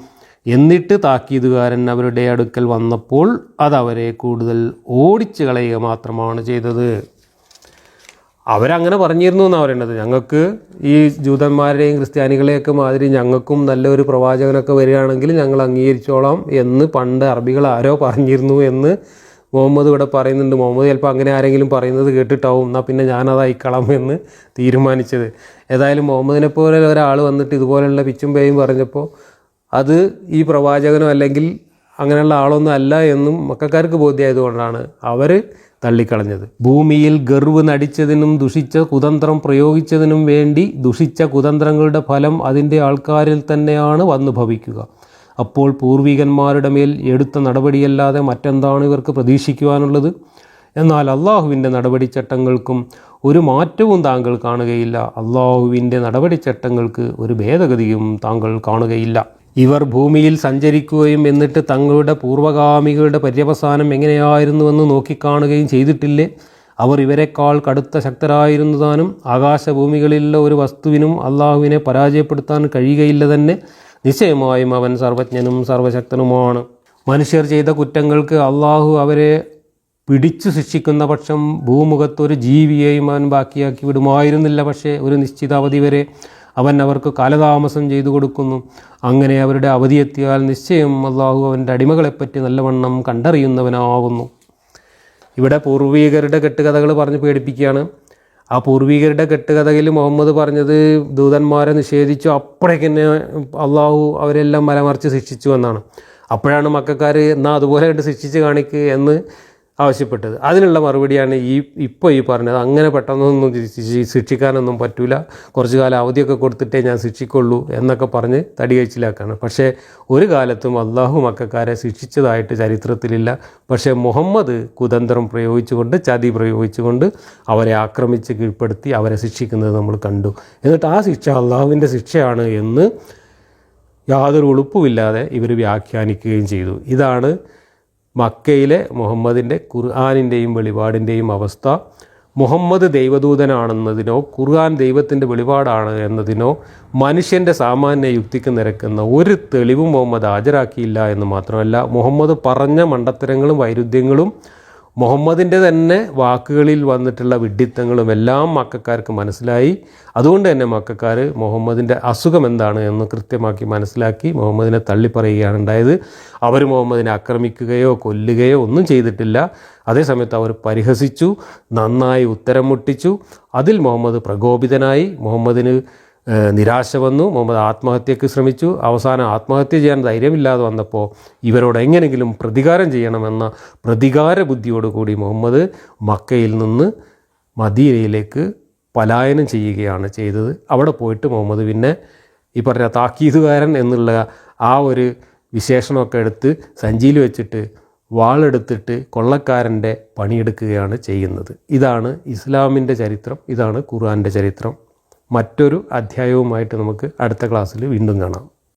എന്നിട്ട് താക്കീതുകാരൻ അവരുടെ അടുക്കൽ വന്നപ്പോൾ അതവരെ കൂടുതൽ ഓടിച്ചു കളയുക മാത്രമാണ് ചെയ്തത്. അവരങ്ങനെ പറഞ്ഞിരുന്നു എന്നാണ് പറയേണ്ടത്. ഞങ്ങൾക്ക് ഈ ജൂതന്മാരുടെയും ക്രിസ്ത്യാനികളെയൊക്കെ മാതിരി ഞങ്ങൾക്കും നല്ലൊരു പ്രവാചകനൊക്കെ വരികയാണെങ്കിൽ ഞങ്ങൾ അംഗീകരിച്ചോളാം എന്ന് പണ്ട് അറബികൾ ആരോ പറഞ്ഞിരുന്നു എന്ന് മുഹമ്മദ് ഇവിടെ പറയുന്നുണ്ട്. മുഹമ്മദ് ചിലപ്പോൾ അങ്ങനെ ആരെങ്കിലും പറയുന്നത് കേട്ടിട്ടാവും എന്നാൽ പിന്നെ ഞാനത് അയക്കണം എന്ന് തീരുമാനിച്ചത്. ഏതായാലും മുഹമ്മദിനെ പോലെ ഒരാൾ വന്നിട്ട് ഇതുപോലെയുള്ള പിച്ചും പേയും പറഞ്ഞപ്പോൾ അത് ഈ പ്രവാചകനോ അല്ലെങ്കിൽ അങ്ങനെയുള്ള ആളൊന്നും അല്ല എന്നും മക്കക്കാർക്ക് ബോധ്യമായതുകൊണ്ടാണ് അവർ തള്ളിക്കളഞ്ഞത്. ഭൂമിയിൽ ഗർവ് നടിച്ചതിനും ദുഷിച്ച കുതന്ത്രം പ്രയോഗിച്ചതിനും വേണ്ടി ദുഷിച്ച കുതന്ത്രങ്ങളുടെ ഫലം അതിൻ്റെ ആൾക്കാരിൽ തന്നെയാണ് വന്നു ഭവിക്കുക. അപ്പോൾ പൂർവികന്മാരുടെ മേൽ എടുത്ത നടപടിയല്ലാതെ മറ്റെന്താണ് ഇവർക്ക് പ്രതീക്ഷിക്കുവാനുള്ളത്? എന്നാൽ അള്ളാഹുവിൻ്റെ നടപടിച്ചട്ടങ്ങൾക്കും ഒരു മാറ്റവും താങ്കൾ കാണുകയില്ല. അള്ളാഹുവിൻ്റെ നടപടിച്ചട്ടങ്ങൾക്ക് ഒരു ഭേദഗതിയും താങ്കൾ കാണുകയില്ല. ഇവർ ഭൂമിയിൽ സഞ്ചരിക്കുകയും എന്നിട്ട് തങ്ങളുടെ പൂർവ്വഗാമികളുടെ പര്യവസാനം എങ്ങനെയായിരുന്നുവെന്ന് നോക്കിക്കാണുകയും ചെയ്തിട്ടില്ലേ? അവർ ഇവരെക്കാൾ കടുത്ത ശക്തരായിരുന്നതാനും ആകാശഭൂമികളിലുള്ള ഒരു വസ്തുവിനും അള്ളാഹുവിനെ പരാജയപ്പെടുത്താൻ കഴിയുകയില്ല തന്നെ. നിശ്ചയമായും അവൻ സർവജ്ഞനും സർവശക്തനുമാണ്. മനുഷ്യർ ചെയ്ത കുറ്റങ്ങൾക്ക് അള്ളാഹു അവരെ പിടിച്ചു ശിക്ഷിക്കുന്ന പക്ഷം ഭൂമുഖത്തൊരു ജീവിയെയും അവൻ ബാക്കിയാക്കി വിടുമായിരുന്നില്ല. പക്ഷേ ഒരു നിശ്ചിത അവധി വരെ അവൻ അവർക്ക് കാലതാമസം ചെയ്തു കൊടുക്കുന്നു. അങ്ങനെ അവരുടെ അവധിയെത്തിയാൽ നിശ്ചയം അള്ളാഹു അവൻ്റെ അടിമകളെപ്പറ്റി നല്ലവണ്ണം കണ്ടറിയുന്നവനാകുന്നു. ഇവിടെ പൂർവികരുടെ കെട്ടുകഥകൾ പറഞ്ഞ് പേടിപ്പിക്കുകയാണ്. ആ പൂർവികരുടെ കെട്ടുകഥയിൽ മുഹമ്മദ് പറഞ്ഞത് ദൂതന്മാരെ നിഷേധിച്ചു, അപ്പോഴേക്കന്നെ അള്ളാഹു അവരെല്ലാം മലമറിച്ച് ശിക്ഷിച്ചു എന്നാണ്. അപ്പോഴാണ് മക്കക്കാർ എന്നാൽ അതുപോലെ കണ്ട് ശിക്ഷിച്ച് കാണിക്കുക എന്ന് ആവശ്യപ്പെട്ടത്. അതിനുള്ള മറുപടിയാണ് ഇപ്പോൾ ഈ പറഞ്ഞത്. അങ്ങനെ പെട്ടെന്നൊന്നും ശിക്ഷിക്കാനൊന്നും പറ്റില്ല, കുറച്ചു കാലം അവധിയൊക്കെ കൊടുത്തിട്ടേ ഞാൻ ശിക്ഷിക്കുള്ളൂ എന്നൊക്കെ പറഞ്ഞ് തടി കഴിച്ചിലാക്കാണ്. പക്ഷേ ഒരു കാലത്തും അള്ളാഹു മക്കക്കാരെ ശിക്ഷിച്ചതായിട്ട് ചരിത്രത്തിലില്ല. പക്ഷേ മുഹമ്മദ് കുതന്ത്രം പ്രയോഗിച്ചുകൊണ്ട്, ചതി പ്രയോഗിച്ചുകൊണ്ട് അവരെ ആക്രമിച്ച് കീഴ്പ്പെടുത്തി അവരെ ശിക്ഷിക്കുന്നത് നമ്മൾ കണ്ടു. എന്നിട്ട് ആ ശിക്ഷ അള്ളാഹുവിൻ്റെ ശിക്ഷയാണ് എന്ന് യാതൊരു ഉളുപ്പുമില്ലാതെ ഇവർ വ്യാഖ്യാനിക്കുകയും ചെയ്തു. ഇതാണ് മക്കയിലെ മുഹമ്മദിൻ്റെ ഖുർആനിൻ്റെയും വെളിപാടിൻ്റെയും അവസ്ഥ. മുഹമ്മദ് ദൈവദൂതനാണെന്നതിനോ ഖുർആൻ ദൈവത്തിൻ്റെ വെളിപാടാണ് എന്നതിനോ മനുഷ്യൻ്റെ സാമാന്യ യുക്തിക്ക് നിരക്കുന്ന ഒരു തെളിവും മുഹമ്മദ് ഹാജരാക്കിയില്ല എന്ന് മാത്രമല്ല, മുഹമ്മദ് പറഞ്ഞ മണ്ടത്തരങ്ങളും വൈരുദ്ധ്യങ്ങളും മുഹമ്മദിൻ്റെ തന്നെ വാക്കുകളിൽ വന്നിട്ടുള്ള വിഡ്ഢിത്തങ്ങളും എല്ലാം മക്കക്കാർക്ക് മനസ്സിലായി. അതുകൊണ്ട് തന്നെ മക്കക്കാർ മുഹമ്മദിൻ്റെ അസുഖം എന്താണ് എന്ന് കൃത്യമാക്കി മനസ്സിലാക്കി മുഹമ്മദിനെ തള്ളിപ്പറയുകയാണ് ഉണ്ടായത്. അവർ മുഹമ്മദിനെ ആക്രമിക്കുകയോ കൊല്ലുകയോ ഒന്നും ചെയ്തിട്ടില്ല. അതേസമയത്ത് അവർ പരിഹസിച്ചു, നന്നായി ഉത്തരം മുട്ടിച്ചു. അതിൽ മുഹമ്മദ് പ്രകോപിതനായി, മുഹമ്മദിന് നിരാശ വന്നു, മുഹമ്മദ് ആത്മഹത്യക്ക് ശ്രമിച്ചു. അവസാനം ആത്മഹത്യ ചെയ്യാൻ ധൈര്യമില്ലാതെ വന്നപ്പോൾ ഇവരോട് എങ്ങനെയെങ്കിലും പ്രതികാരം ചെയ്യണമെന്ന പ്രതികാര ബുദ്ധിയോടുകൂടി മുഹമ്മദ് മക്കയിൽ നിന്ന് മദീനയിലേക്ക് പലായനം ചെയ്യുകയാണ് ചെയ്തത്. അവിടെ പോയിട്ട് മുഹമ്മദ് പിന്നെ ഈ പറഞ്ഞ താക്കീതുകാരൻ എന്നുള്ള ആ ഒരു വിശേഷണമൊക്കെ എടുത്ത് സഞ്ചിയിൽ വെച്ചിട്ട് വാളെടുത്തിട്ട് കൊള്ളക്കാരൻ്റെ പണിയെടുക്കുകയാണ് ചെയ്യുന്നത്. ഇതാണ് ഇസ്ലാമിൻ്റെ ചരിത്രം, ഇതാണ് ഖുർആൻ്റെ ചരിത്രം. മറ്റൊരു അധ്യായവുമായിട്ട് നമുക്ക് അടുത്ത ക്ലാസ്സിൽ വീണ്ടും കാണാം.